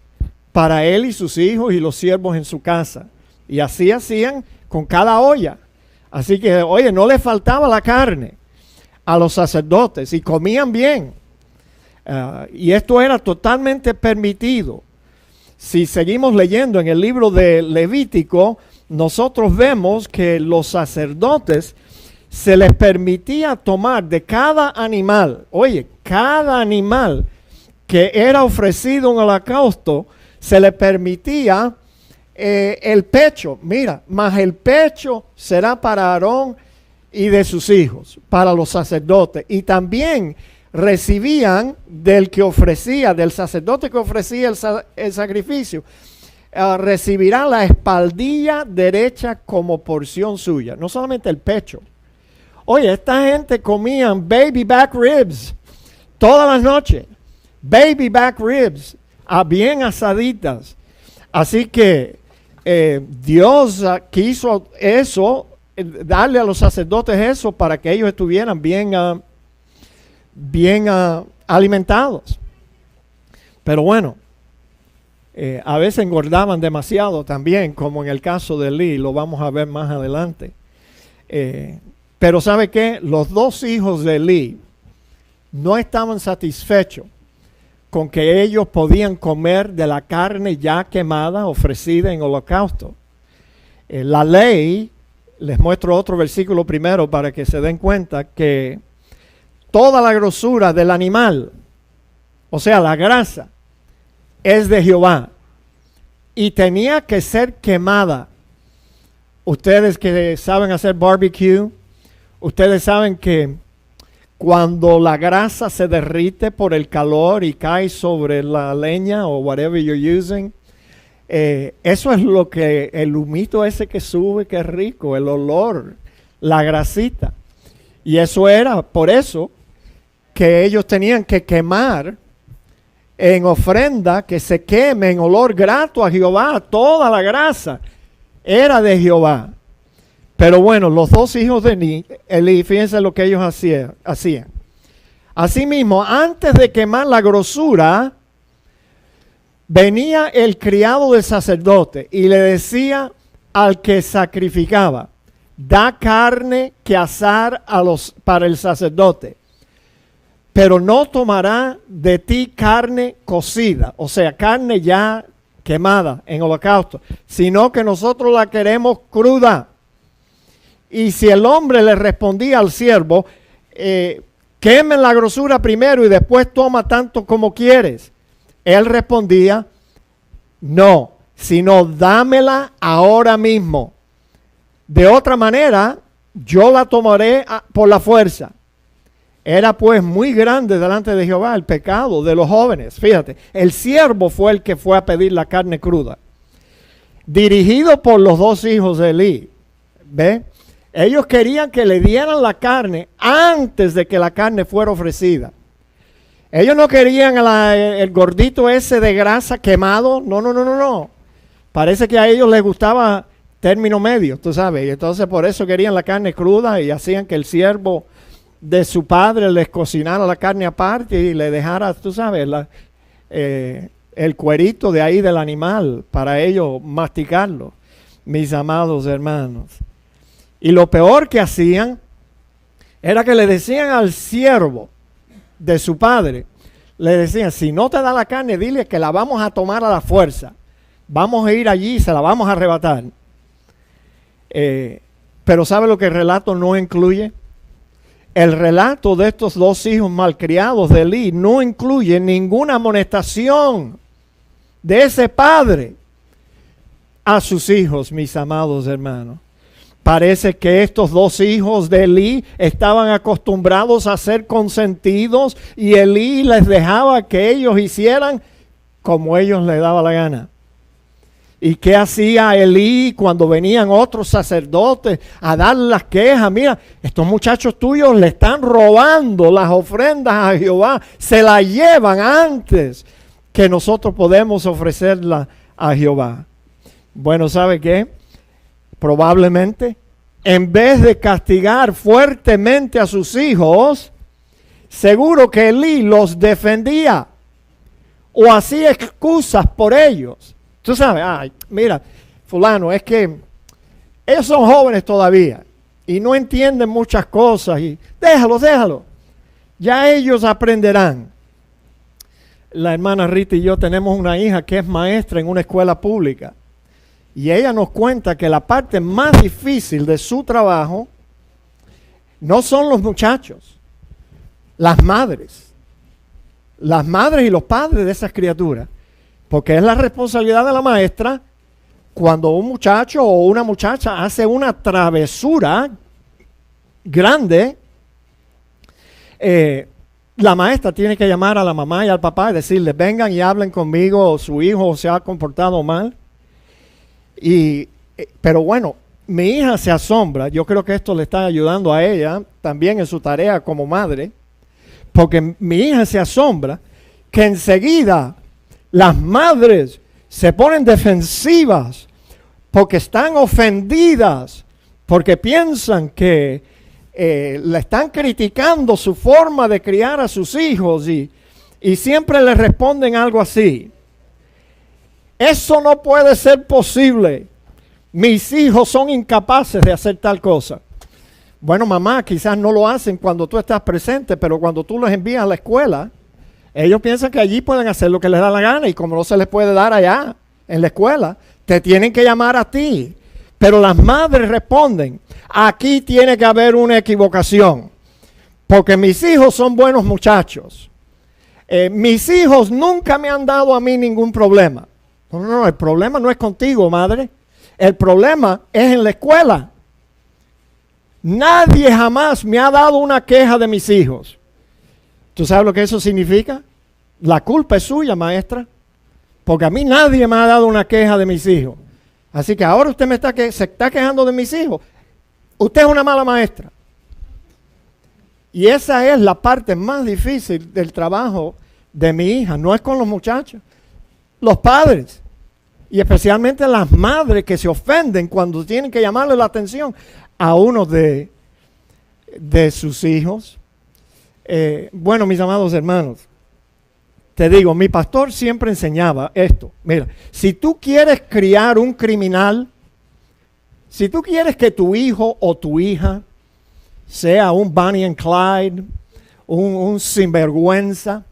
para él y sus hijos y los siervos en su casa. Y así hacían con cada olla. Así que, oye, no le faltaba la carne a los sacerdotes y comían bien. Y esto era totalmente permitido. Si seguimos leyendo en el libro de Levítico, nosotros vemos que los sacerdotes se les permitía tomar de cada animal, oye, cada animal que era ofrecido en holocausto, se le permitía el pecho. Mira, más el pecho será para Aarón y de sus hijos, para los sacerdotes. Y también recibían del que ofrecía, del sacerdote que ofrecía el sacrificio, recibirá la espaldilla derecha como porción suya, no solamente el pecho. Oye, esta gente comían baby back ribs todas las noches, baby back ribs, bien asaditas. Así que Dios quiso eso, darle a los sacerdotes eso para que ellos estuvieran bien alimentados. Pero bueno, a veces engordaban demasiado también, como en el caso de Eli, lo vamos a ver más adelante. Pero ¿sabe qué? Los 2 hijos de Eli no estaban satisfechos con que ellos podían comer de la carne ya quemada ofrecida en holocausto. La ley, les muestro otro versículo primero para que se den cuenta que toda la grosura del animal, o sea, la grasa, es de Jehová y tenía que ser quemada. Ustedes que saben hacer barbecue, ustedes saben que cuando la grasa se derrite por el calor y cae sobre la leña o whatever you're using, eso es lo que, el humito ese que sube, que es rico, el olor, la grasita. Y eso era por eso que ellos tenían que quemar en ofrenda, que se queme en olor grato a Jehová. Toda la grasa era de Jehová. Pero bueno, los 2 hijos de Eli, fíjense lo que ellos hacían. Asimismo, antes de quemar la grosura, venía el criado del sacerdote y le decía al que sacrificaba: da carne que asar para el sacerdote, pero no tomará de ti carne cocida, o sea, carne ya quemada en holocausto, sino que nosotros la queremos cruda. Y si el hombre le respondía al siervo, quemen la grosura primero y después toma tanto como quieres, él respondía: no, sino dámela ahora mismo. De otra manera, yo la tomaré por la fuerza. Era pues muy grande delante de Jehová el pecado de los jóvenes. Fíjate, el siervo fue el que fue a pedir la carne cruda, dirigido por los 2 hijos de Eli. ¿Ve? Ellos querían que le dieran la carne antes de que la carne fuera ofrecida. Ellos no querían el gordito ese de grasa quemado. No. Parece que a ellos les gustaba término medio, tú sabes. Y entonces por eso querían la carne cruda y hacían que el siervo de su padre les cocinara la carne aparte y le dejara, tú sabes, el cuerito de ahí del animal para ellos masticarlo, mis amados hermanos. Y lo peor que hacían era que le decían al siervo de su padre, le decían: si no te da la carne, dile que la vamos a tomar a la fuerza. Vamos a ir allí y se la vamos a arrebatar. Pero ¿sabe lo que el relato no incluye? El relato de estos 2 hijos malcriados de Eli no incluye ninguna amonestación de ese padre a sus hijos, mis amados hermanos. Parece que estos 2 hijos de Eli estaban acostumbrados a ser consentidos y Eli les dejaba que ellos hicieran como ellos les daba la gana. ¿Y qué hacía Elí cuando venían otros sacerdotes a dar las quejas? Mira, estos muchachos tuyos le están robando las ofrendas a Jehová. Se las llevan antes que nosotros podemos ofrecerlas a Jehová. Bueno, ¿sabe qué? Probablemente, en vez de castigar fuertemente a sus hijos, seguro que Elí los defendía o hacía excusas por ellos. Tú sabes, ay, mira, fulano, es que ellos son jóvenes todavía y no entienden muchas cosas y déjalo. Ya ellos aprenderán. La hermana Rita y yo tenemos una hija que es maestra en una escuela pública y ella nos cuenta que la parte más difícil de su trabajo no son los muchachos, las madres y los padres de esas criaturas. Porque es la responsabilidad de la maestra cuando un muchacho o una muchacha hace una travesura grande. La maestra tiene que llamar a la mamá y al papá y decirles, vengan y hablen conmigo, su hijo se ha comportado mal. Pero bueno, mi hija se asombra, yo creo que esto le está ayudando a ella también en su tarea como madre, porque mi hija se asombra que enseguida las madres se ponen defensivas porque están ofendidas, porque piensan que le están criticando su forma de criar a sus hijos y siempre le responden algo así. Eso no puede ser posible. Mis hijos son incapaces de hacer tal cosa. Bueno, mamá, quizás no lo hacen cuando tú estás presente, pero cuando tú los envías a la escuela, ellos piensan que allí pueden hacer lo que les da la gana y como no se les puede dar allá en la escuela, te tienen que llamar a ti. Pero las madres responden, aquí tiene que haber una equivocación, porque mis hijos son buenos muchachos. Mis hijos nunca me han dado a mí ningún problema. No, el problema no es contigo, madre. El problema es en la escuela. Nadie jamás me ha dado una queja de mis hijos. ¿Tú sabes lo que eso significa? La culpa es suya, maestra, porque a mí nadie me ha dado una queja de mis hijos. Así que ahora usted se está quejando de mis hijos. Usted es una mala maestra. Y esa es la parte más difícil del trabajo de mi hija. No es con los muchachos, los padres. Y especialmente las madres que se ofenden cuando tienen que llamarle la atención a uno de sus hijos. Bueno, mis amados hermanos, te digo, mi pastor siempre enseñaba esto. Mira, si tú quieres criar un criminal, si tú quieres que tu hijo o tu hija sea un Bonnie and Clyde, un sinvergüenza,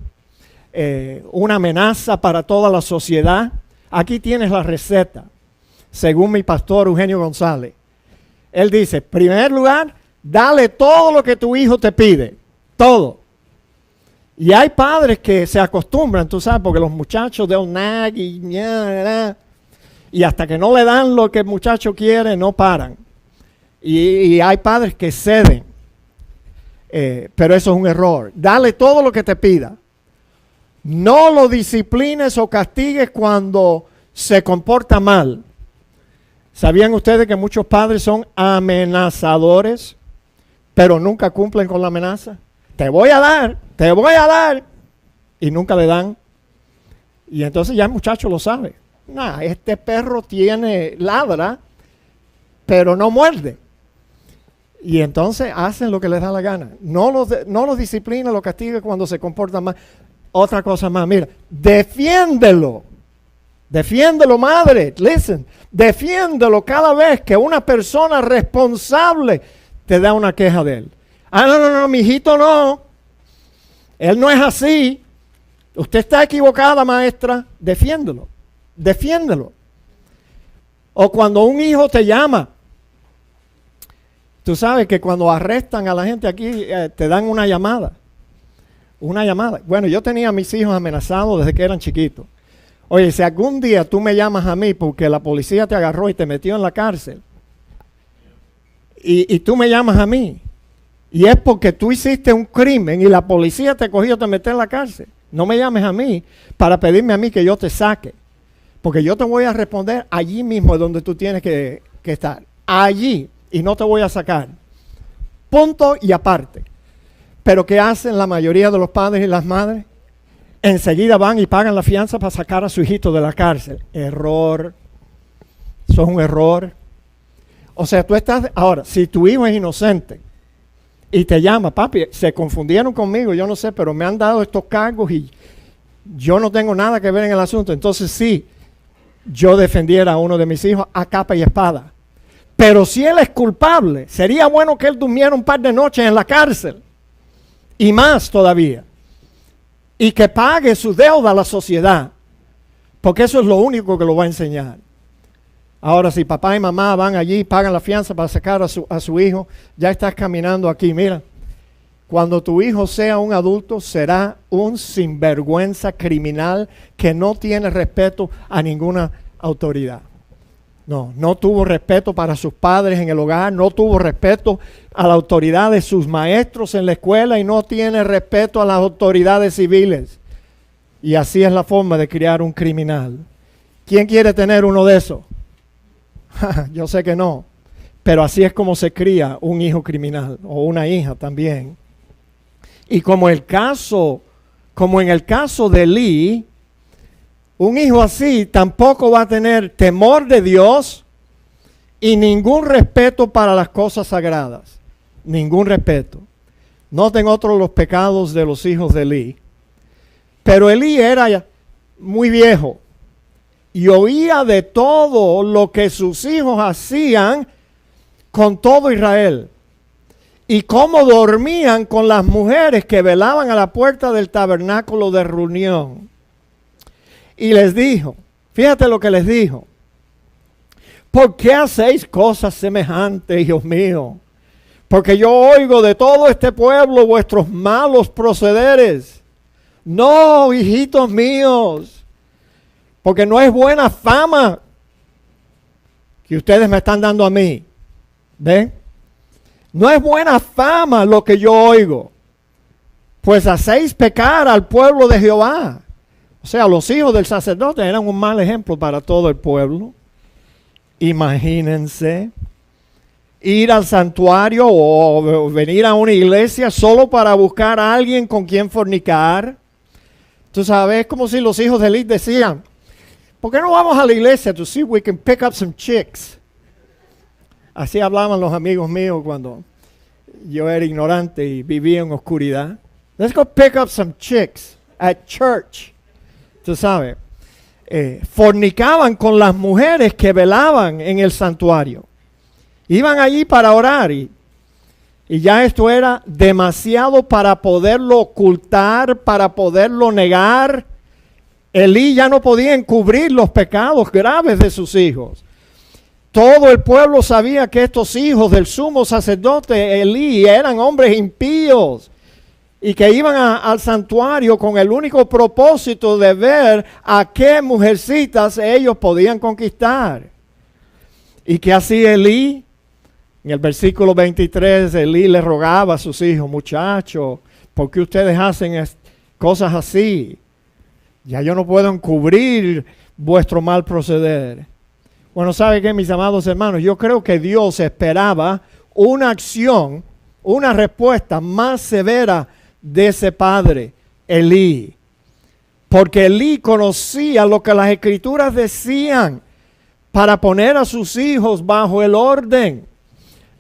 una amenaza para toda la sociedad, aquí tienes la receta, según mi pastor Eugenio González. Él dice, en primer lugar, dale todo lo que tu hijo te pide. Todo. Y hay padres que se acostumbran, tú sabes, porque los muchachos de un nag y hasta que no le dan lo que el muchacho quiere, no paran. Y hay padres que ceden. Pero eso es un error. Dale todo lo que te pida. No lo disciplines o castigues cuando se comporta mal. ¿Sabían ustedes que muchos padres son amenazadores, pero nunca cumplen con la amenaza? Te voy a dar, y nunca le dan. Y entonces ya el muchacho lo sabe. Este perro ladra, pero no muerde. Y entonces hacen lo que les da la gana. No los disciplina, lo castiga cuando se comportan mal. Otra cosa más, mira, defiéndelo. Defiéndelo, madre. Listen, defiéndelo cada vez que una persona responsable te da una queja de él. No, mi hijito no. Él no es así. Usted está equivocada, maestra. Defiéndelo. O cuando un hijo te llama. Tú sabes que cuando arrestan a la gente aquí, te dan una llamada. Bueno, yo tenía a mis hijos amenazados desde que eran chiquitos. Oye, si algún día tú me llamas a mí porque la policía te agarró y te metió en la cárcel, y tú me llamas a mí, y es porque tú hiciste un crimen y la policía te cogió y te metió en la cárcel, no me llames a mí para pedirme a mí que yo te saque. Porque yo te voy a responder allí mismo donde tú tienes que estar. Allí. Y no te voy a sacar. Punto y aparte. Pero ¿qué hacen la mayoría de los padres y las madres? Enseguida van y pagan la fianza para sacar a su hijito de la cárcel. Error. Eso es un error. O sea, tú estás... Ahora, si tu hijo es inocente y te llama, papi, se confundieron conmigo, yo no sé, pero me han dado estos cargos y yo no tengo nada que ver en el asunto. Entonces sí, yo defendiera a uno de mis hijos a capa y espada. Pero si él es culpable, sería bueno que él durmiera un par de noches en la cárcel. Y más todavía. Y que pague su deuda a la sociedad. Porque eso es lo único que lo va a enseñar. Ahora, si papá y mamá van allí y pagan la fianza para sacar a su hijo, ya estás caminando aquí. Mira, cuando tu hijo sea un adulto, será un sinvergüenza criminal que no tiene respeto a ninguna autoridad. No tuvo respeto para sus padres en el hogar, no tuvo respeto a la autoridad de sus maestros en la escuela y no tiene respeto a las autoridades civiles. Y así es la forma de criar un criminal. ¿Quién quiere tener uno de esos? Yo sé que no, pero así es como se cría un hijo criminal o una hija también. Y como en el caso de Elí, un hijo así tampoco va a tener temor de Dios y ningún respeto para las cosas sagradas. Ningún respeto. Noten otro de los pecados de los hijos de Elí. Pero Elí era muy viejo y oía de todo lo que sus hijos hacían con todo Israel. Y cómo dormían con las mujeres que velaban a la puerta del tabernáculo de reunión. Y les dijo, fíjate lo que les dijo. ¿Por qué hacéis cosas semejantes, hijos míos? Porque yo oigo de todo este pueblo vuestros malos procederes. No, hijitos míos, porque no es buena fama que ustedes me están dando a mí. ¿Ven? No es buena fama lo que yo oigo, pues hacéis pecar al pueblo de Jehová. O sea, los hijos del sacerdote eran un mal ejemplo para todo el pueblo. Imagínense ir al santuario o venir a una iglesia solo para buscar a alguien con quien fornicar. Tú sabes, es como si los hijos de Elí decían, ¿por qué no vamos a la iglesia to see if we can pick up some chicks? Así hablaban los amigos míos cuando yo era ignorante y vivía en oscuridad. Let's go pick up some chicks at church. Tú sabes, fornicaban con las mujeres que velaban en el santuario. Iban allí para orar y ya esto era demasiado para poderlo ocultar, para poderlo negar. Elí ya no podía encubrir los pecados graves de sus hijos. Todo el pueblo sabía que estos hijos del sumo sacerdote Elí eran hombres impíos y que iban al santuario con el único propósito de ver a qué mujercitas ellos podían conquistar. ¿Y qué hacía Elí? En el versículo 23, Elí le rogaba a sus hijos, muchachos, ¿por qué ustedes hacen cosas así? Ya yo no puedo encubrir vuestro mal proceder. Bueno, ¿sabe qué, mis amados hermanos? Yo creo que Dios esperaba una acción, una respuesta más severa de ese padre, Elí. Porque Elí conocía lo que las escrituras decían para poner a sus hijos bajo el orden.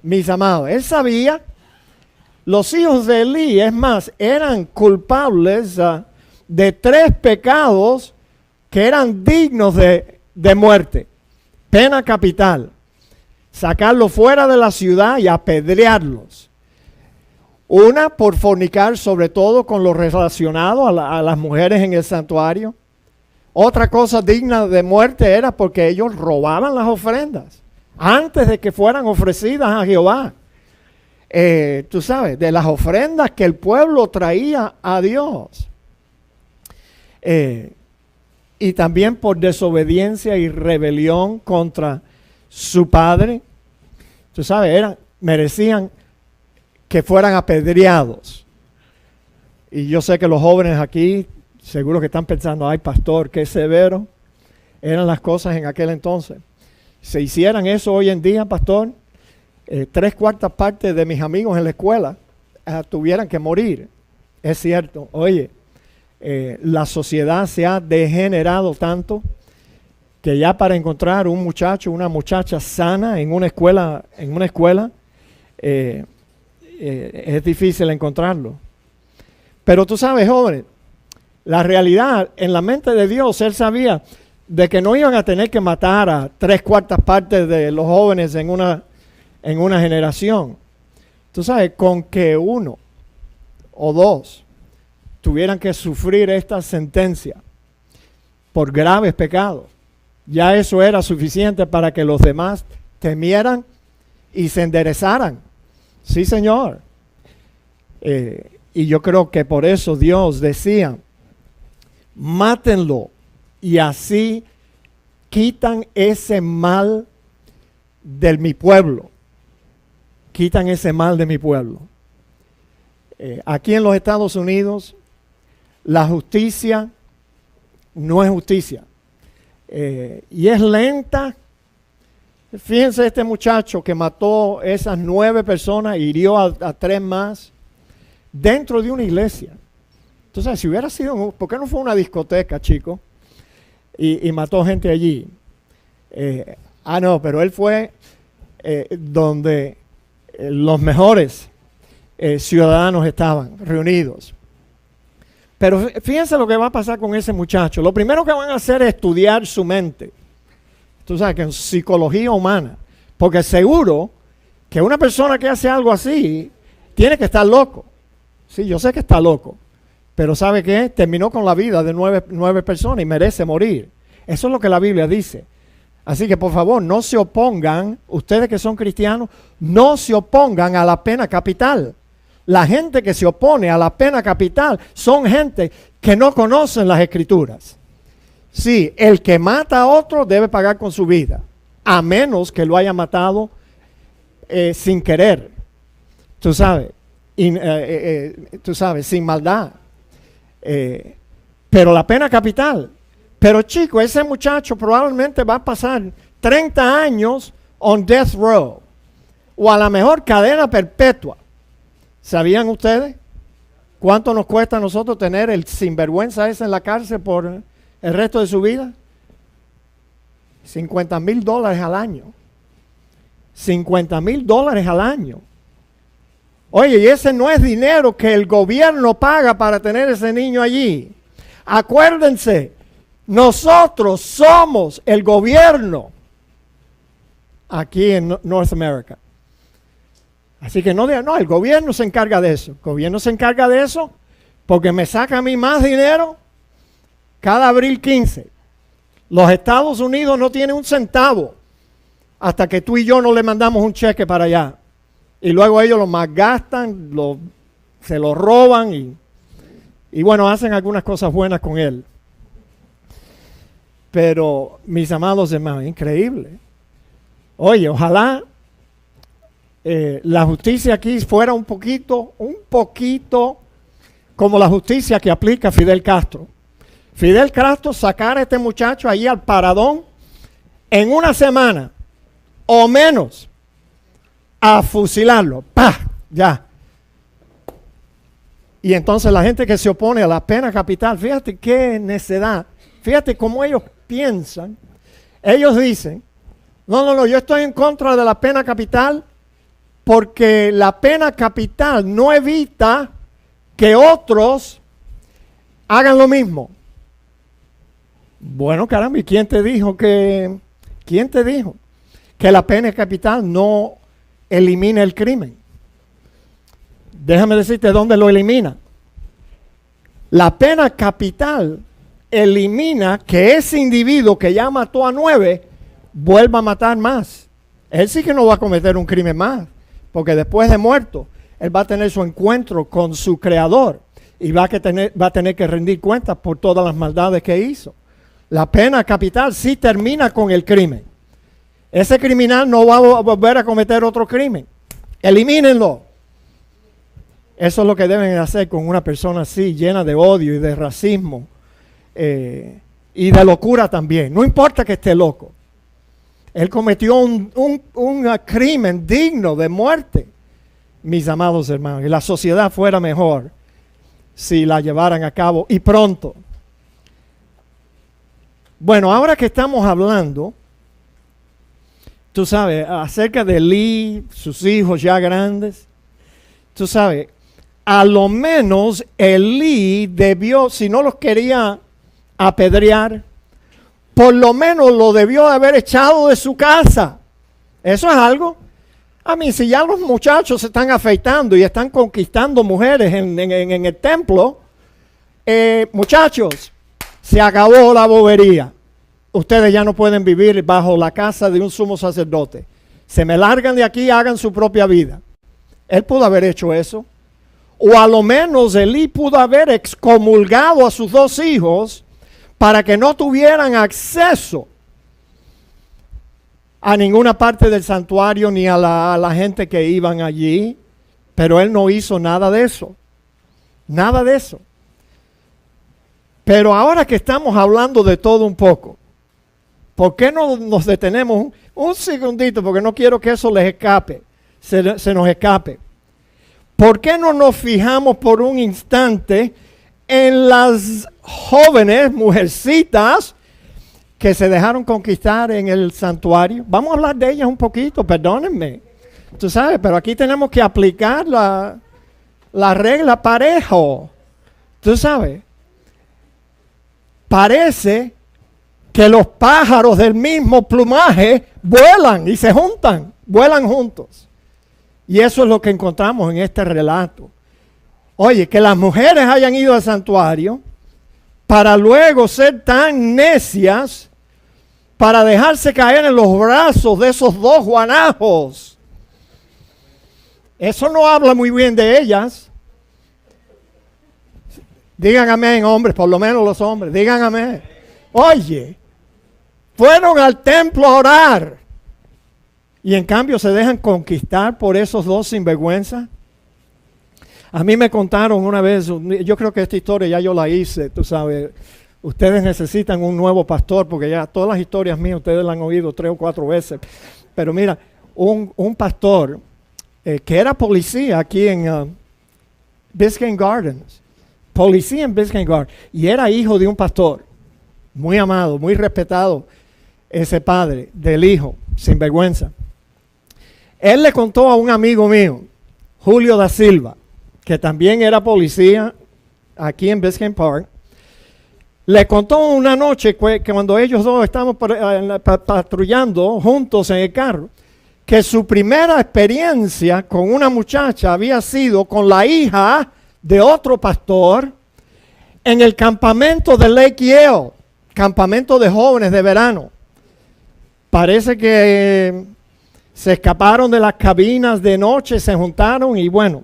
Mis amados, él sabía, los hijos de Elí, es más, eran culpables de 3 pecados que eran dignos de muerte. Pena capital, sacarlos fuera de la ciudad y apedrearlos. Una, por fornicar sobre todo con lo relacionado a las mujeres en el santuario. Otra cosa digna de muerte era porque ellos robaban las ofrendas antes de que fueran ofrecidas a Jehová. Tú sabes, de las ofrendas que el pueblo traía a Dios. Y también por desobediencia y rebelión contra su padre. Tú sabes, merecían que fueran apedreados. Y yo sé que los jóvenes aquí seguro que están pensando, ay pastor, qué severo. eran las cosas en aquel entonces. Si hicieran eso hoy en día, pastor, 3/4 partes de mis amigos en la escuela tuvieran que morir. Es cierto, oye, la sociedad se ha degenerado tanto que ya para encontrar un muchacho, una muchacha sana en una escuela, es difícil encontrarlo. Pero tú sabes, jóvenes, la realidad en la mente de Dios, Él sabía de que no iban a tener que matar a 3/4 partes de los jóvenes en una generación. Tú sabes, con que 1 o 2 tuvieran que sufrir esta sentencia por graves pecados, ya eso era suficiente para que los demás temieran y se enderezaran. Sí, Señor. Y yo creo que por eso Dios decía, mátenlo y así quitan ese mal de mi pueblo. Quitan ese mal de mi pueblo. Aquí en los Estados Unidos, la justicia no es justicia. Y es lenta. Fíjense este muchacho que mató esas 9 personas, hirió a 3 más, dentro de una iglesia. Entonces, si hubiera sido, ¿por qué no fue una discoteca, chico? Y mató gente allí. No, pero él fue donde los mejores ciudadanos estaban reunidos. Pero fíjense lo que va a pasar con ese muchacho. Lo primero que van a hacer es estudiar su mente. Tú sabes que en psicología humana. Porque seguro que una persona que hace algo así tiene que estar loco. Sí, yo sé que está loco. Pero ¿sabe qué? Terminó con la vida de 9 personas y merece morir. Eso es lo que la Biblia dice. Así que por favor, no se opongan, ustedes que son cristianos, no se opongan a la pena capital. La gente que se opone a la pena capital son gente que no conocen las Escrituras. Sí, el que mata a otro debe pagar con su vida, a menos que lo haya matado sin querer. Tú sabes, sin maldad. Pero la pena capital. Pero chico, ese muchacho probablemente va a pasar 30 años on death row. O a la mejor cadena perpetua. ¿Sabían ustedes cuánto nos cuesta a nosotros tener el sinvergüenza ese en la cárcel por el resto de su vida? $50,000 al año. $50,000 al año. Oye, y ese no es dinero que el gobierno paga para tener ese niño allí. Acuérdense, nosotros somos el gobierno aquí en North America. Así que no, el gobierno se encarga de eso. El gobierno se encarga de eso porque me saca a mí más dinero cada abril 15. Los Estados Unidos no tienen un centavo hasta que tú y yo no le mandamos un cheque para allá. Y luego ellos lo malgastan, se lo roban y bueno, hacen algunas cosas buenas con él. Pero, mis amados hermanos, increíble. Oye, ojalá la justicia aquí fuera un poquito como la justicia que aplica Fidel Castro. Fidel Castro sacara a este muchacho ahí al paradón en una semana o menos a fusilarlo. ¡Pah! Ya. Y entonces la gente que se opone a la pena capital, fíjate qué necedad, fíjate cómo ellos piensan. Ellos dicen, no, yo estoy en contra de la pena capital porque la pena capital no evita que otros hagan lo mismo. Bueno, caramba, ¿y quién te dijo que la pena capital no elimina el crimen? Déjame decirte dónde lo elimina. La pena capital elimina que ese individuo que ya mató a 9 vuelva a matar más. Él sí que no va a cometer un crimen más, porque después de muerto, él va a tener su encuentro con su creador y va a tener que rendir cuentas por todas las maldades que hizo. La pena capital sí termina con el crimen. Ese criminal no va a volver a cometer otro crimen. Elimínenlo. Eso es lo que deben hacer con una persona así, llena de odio y de racismo. y de locura también. No importa que esté loco. Él cometió un crimen digno de muerte, mis amados hermanos. Y la sociedad fuera mejor si la llevaran a cabo y pronto. Bueno, ahora que estamos hablando, tú sabes, acerca de Lee, sus hijos ya grandes, tú sabes, a lo menos Elí debió, si no los quería apedrear, por lo menos lo debió haber echado de su casa. Eso es algo. A mí, si ya los muchachos se están afeitando y están conquistando mujeres en el templo, muchachos, se acabó la bobería. Ustedes ya no pueden vivir bajo la casa de un sumo sacerdote. Se me largan de aquí y hagan su propia vida. Él pudo haber hecho eso. O a lo menos Elí pudo haber excomulgado a sus dos hijos para que no tuvieran acceso a ninguna parte del santuario ni a la gente que iban allí. Pero él no hizo nada de eso. Nada de eso. Pero ahora que estamos hablando de todo un poco, ¿por qué no nos detenemos un segundito? Porque no quiero que eso les escape, se nos escape. ¿Por qué no nos fijamos por un instante en las jóvenes mujercitas que se dejaron conquistar en el santuario? Vamos a hablar de ellas un poquito, perdónenme. Tú sabes, pero aquí tenemos que aplicar la regla parejo. Tú sabes, parece que los pájaros del mismo plumaje vuelan y se juntan, vuelan juntos. Y eso es lo que encontramos en este relato. Oye, que las mujeres hayan ido al santuario para luego ser tan necias para dejarse caer en los brazos de esos dos guanajos. Eso no habla muy bien de ellas. Digan amén, hombres, por lo menos los hombres, digan amén. Oye, fueron al templo a orar y en cambio se dejan conquistar por esos dos sinvergüenzas. A mí me contaron una vez, yo creo que esta historia ya yo la hice, tú sabes, ustedes necesitan un nuevo pastor porque ya todas las historias mías ustedes las han oído 3 o 4 veces. Pero mira, un pastor que era policía aquí en Biscayne Gardens, policía en Biscayne Gardens, y era hijo de un pastor, muy amado, muy respetado, ese padre del hijo, sin vergüenza. Él le contó a un amigo mío, Julio da Silva, que también era policía aquí en Biscayne Park. Le contó una noche que cuando ellos dos estaban patrullando juntos en el carro, que su primera experiencia con una muchacha había sido con la hija de otro pastor en el campamento de Lake Yale, campamento de jóvenes de verano. Parece que se escaparon de las cabinas de noche, se juntaron y bueno,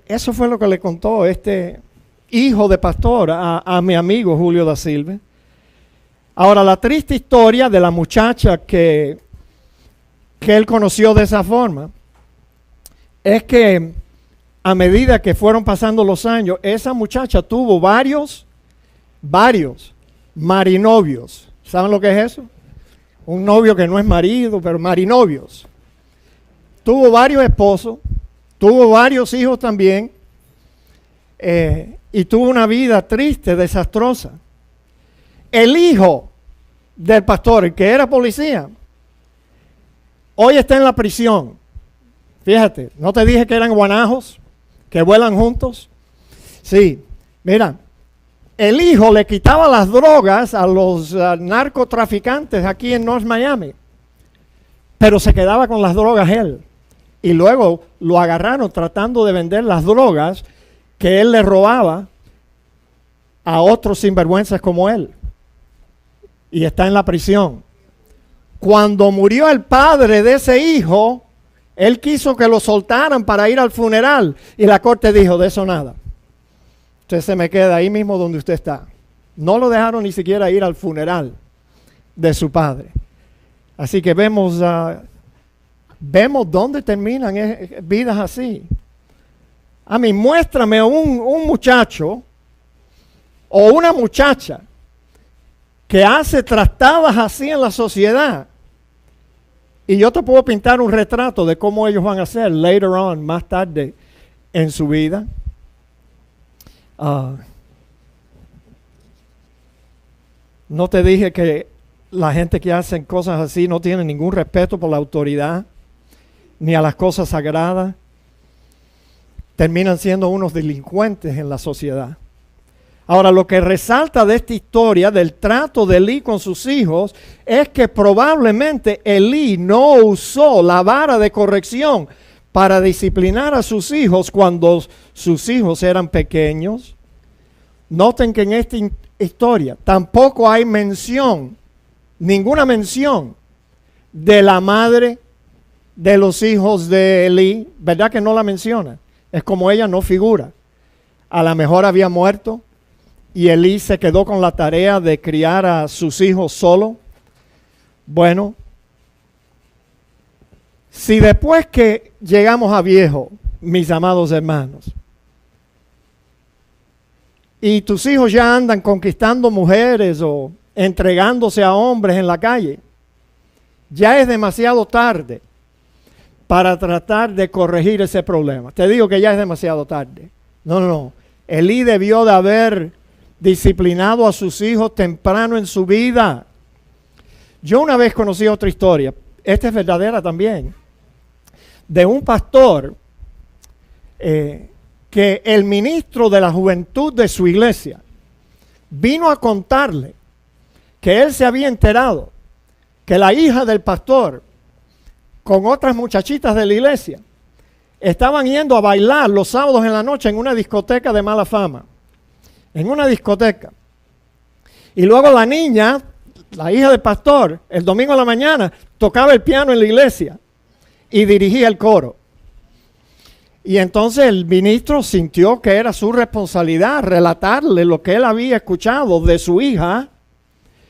eso fue lo que le contó este hijo de pastor a mi amigo Julio da Silva. Ahora, la triste historia de la muchacha que él conoció de esa forma es que a medida que fueron pasando los años, esa muchacha tuvo varios marinovios. ¿Saben lo que es eso? Un novio que no es marido, pero marinovios. Tuvo varios esposos, tuvo varios hijos también, y tuvo una vida triste, desastrosa. El hijo del pastor, el que era policía, hoy está en la prisión. Fíjate, ¿no te dije que eran guanajos, que vuelan juntos? Sí, mira, el hijo le quitaba las drogas a los narcotraficantes aquí en North Miami, pero se quedaba con las drogas él. Y luego lo agarraron tratando de vender las drogas que él le robaba a otros sinvergüenzas como él. Y está en la prisión. Cuando murió el padre de ese hijo, él quiso que lo soltaran para ir al funeral. Y la corte dijo, de eso nada. Usted se me queda ahí mismo donde usted está. No lo dejaron ni siquiera ir al funeral de su padre. Así que vemos dónde terminan vidas así. A mí, muéstrame un muchacho o una muchacha que hace trastadas así en la sociedad, y yo te puedo pintar un retrato de cómo ellos van a ser later on, más tarde en su vida. No te dije que la gente que hace cosas así no tiene ningún respeto por la autoridad, ni a las cosas sagradas. Terminan siendo unos delincuentes en la sociedad. Ahora, lo que resalta de esta historia del trato de Elí con sus hijos es que probablemente Elí no usó la vara de corrección para disciplinar a sus hijos cuando sus hijos eran pequeños. Noten que en esta historia tampoco hay mención, ninguna mención de la madre de los hijos de Elí. ¿Verdad que no la menciona? Es como ella no figura. A lo mejor había muerto y Elí se quedó con la tarea de criar a sus hijos solo. Bueno, si después que llegamos a viejo, mis amados hermanos, y tus hijos ya andan conquistando mujeres o entregándose a hombres en la calle, ya es demasiado tarde para tratar de corregir ese problema. Te digo que ya es demasiado tarde. No. Elí debió de haber disciplinado a sus hijos temprano en su vida. Yo una vez conocí otra historia, esta es verdadera también, de un pastor que el ministro de la juventud de su iglesia vino a contarle que él se había enterado que la hija del pastor con otras muchachitas de la iglesia estaban yendo a bailar los sábados en la noche en una discoteca de mala fama. En una discoteca. Y luego la niña, la hija del pastor, el domingo a la mañana, tocaba el piano en la iglesia y dirigía el coro. Y entonces el ministro sintió que era su responsabilidad relatarle lo que él había escuchado de su hija.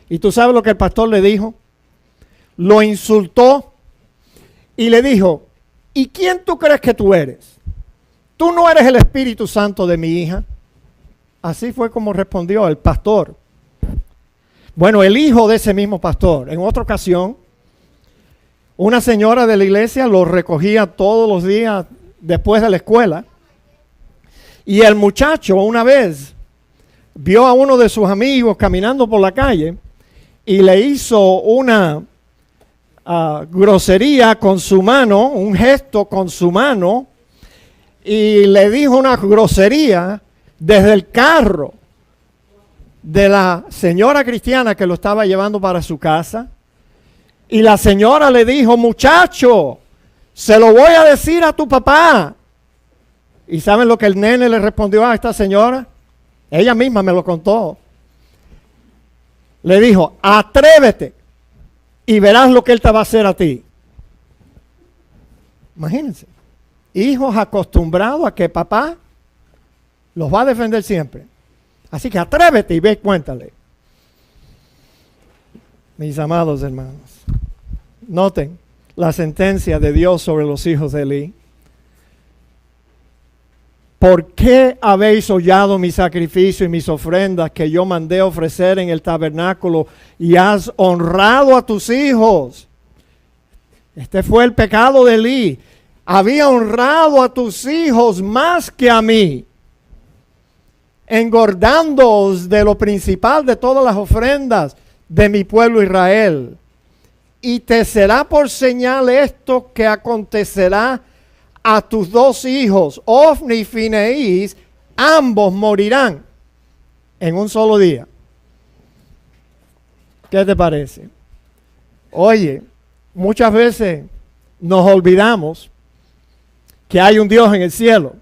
Y tú sabes lo que el pastor le dijo. Lo insultó y le dijo, ¿y quién tú crees que tú eres? Tú no eres el Espíritu Santo de mi hija. Así fue como respondió el pastor. Bueno, el hijo de ese mismo pastor, en otra ocasión, una señora de la iglesia lo recogía todos los días después de la escuela. Y el muchacho una vez vio a uno de sus amigos caminando por la calle y le hizo una grosería con su mano, un gesto con su mano, y le dijo una grosería desde el carro de la señora cristiana que lo estaba llevando para su casa. Y la señora le dijo, muchacho, se lo voy a decir a tu papá. ¿Y saben lo que el nene le respondió a esta señora? Ella misma me lo contó. Le dijo, atrévete y verás lo que él te va a hacer a ti. Imagínense, hijos acostumbrados a que papá los va a defender siempre. Así que atrévete y ve, cuéntale. Mis amados hermanos, noten la sentencia de Dios sobre los hijos de Elí. ¿Por qué habéis hollado mi sacrificio y mis ofrendas que yo mandé ofrecer en el tabernáculo y has honrado a tus hijos? Este fue el pecado de Elí. Había honrado a tus hijos más que a mí, engordándoos de lo principal de todas las ofrendas de mi pueblo Israel. Y te será por señal esto que acontecerá a tus dos hijos, Ofni y Fineís, ambos morirán en un solo día. ¿Qué te parece? Oye, muchas veces nos olvidamos que hay un Dios en el cielo.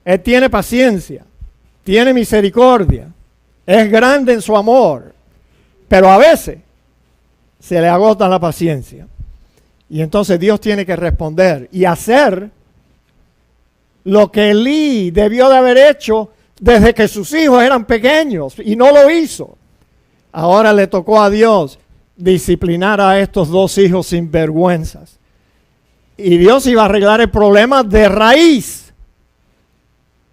Él tiene paciencia, tiene misericordia, es grande en su amor, pero a veces se le agota la paciencia. Y entonces Dios tiene que responder y hacer lo que Elí debió de haber hecho desde que sus hijos eran pequeños y no lo hizo. Ahora le tocó a Dios disciplinar a estos dos hijos sinvergüenzas. Y Dios iba a arreglar el problema de raíz.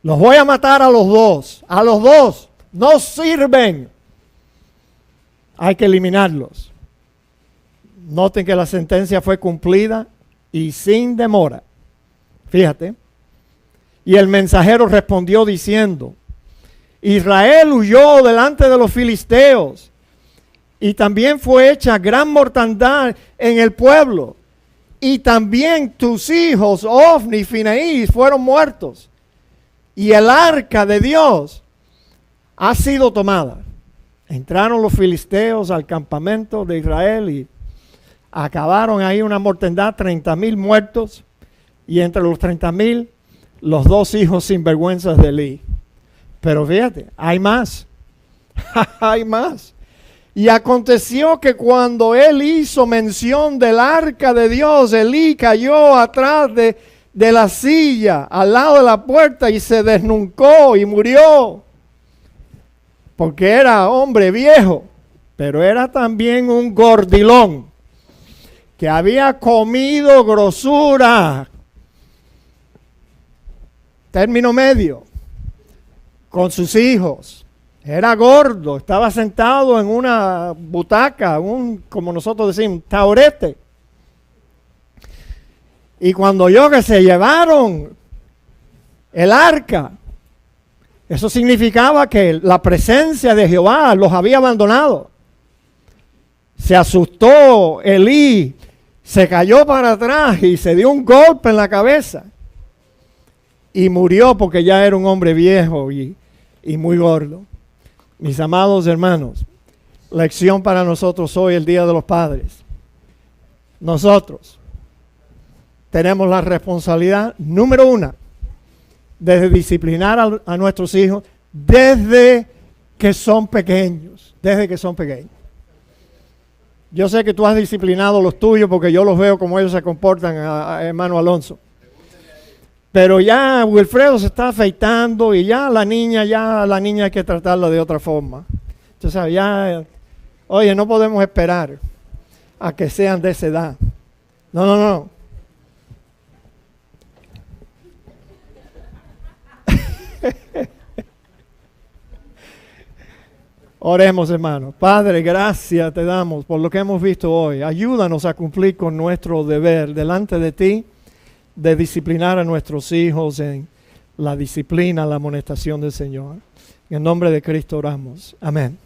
Los voy a matar a los dos. A los dos. No sirven. Hay que eliminarlos. Noten que la sentencia fue cumplida y sin demora. Fíjate. Y el mensajero respondió diciendo: Israel huyó delante de los filisteos, y también fue hecha gran mortandad en el pueblo, y también tus hijos Ofni y Fineís fueron muertos, y el arca de Dios ha sido tomada. Entraron los filisteos al campamento de Israel y acabaron ahí una mortandad, 30,000 muertos, y entre los 30,000 los dos hijos sinvergüenzas de Elí. Pero fíjate, hay más. Hay más. Y aconteció que cuando él hizo mención del arca de Dios, Elí cayó atrás de la silla, al lado de la puerta, y se desnucó y murió. Porque era hombre viejo, pero era también un gordilón, que había comido grosura. Término medio. Con sus hijos. Era gordo, estaba sentado en una butaca, como nosotros decimos, taurete. Y cuando oyó que se llevaron el arca, eso significaba que la presencia de Jehová los había abandonado. Se asustó Elí, se cayó para atrás y se dio un golpe en la cabeza. Y murió porque ya era un hombre viejo y muy gordo. Mis amados hermanos, lección para nosotros hoy, el Día de los Padres. Nosotros tenemos la responsabilidad, número 1, de disciplinar a nuestros hijos desde que son pequeños. Desde que son pequeños. Yo sé que tú has disciplinado a los tuyos porque yo los veo como ellos se comportan, a hermano Alonso. Pero ya Wilfredo se está afeitando y ya la niña hay que tratarla de otra forma. Entonces oye, no podemos esperar a que sean de esa edad. No. Oremos, hermanos. Padre, gracias te damos por lo que hemos visto hoy. Ayúdanos a cumplir con nuestro deber delante de ti, de disciplinar a nuestros hijos en la disciplina, la amonestación del Señor. En el nombre de Cristo oramos. Amén.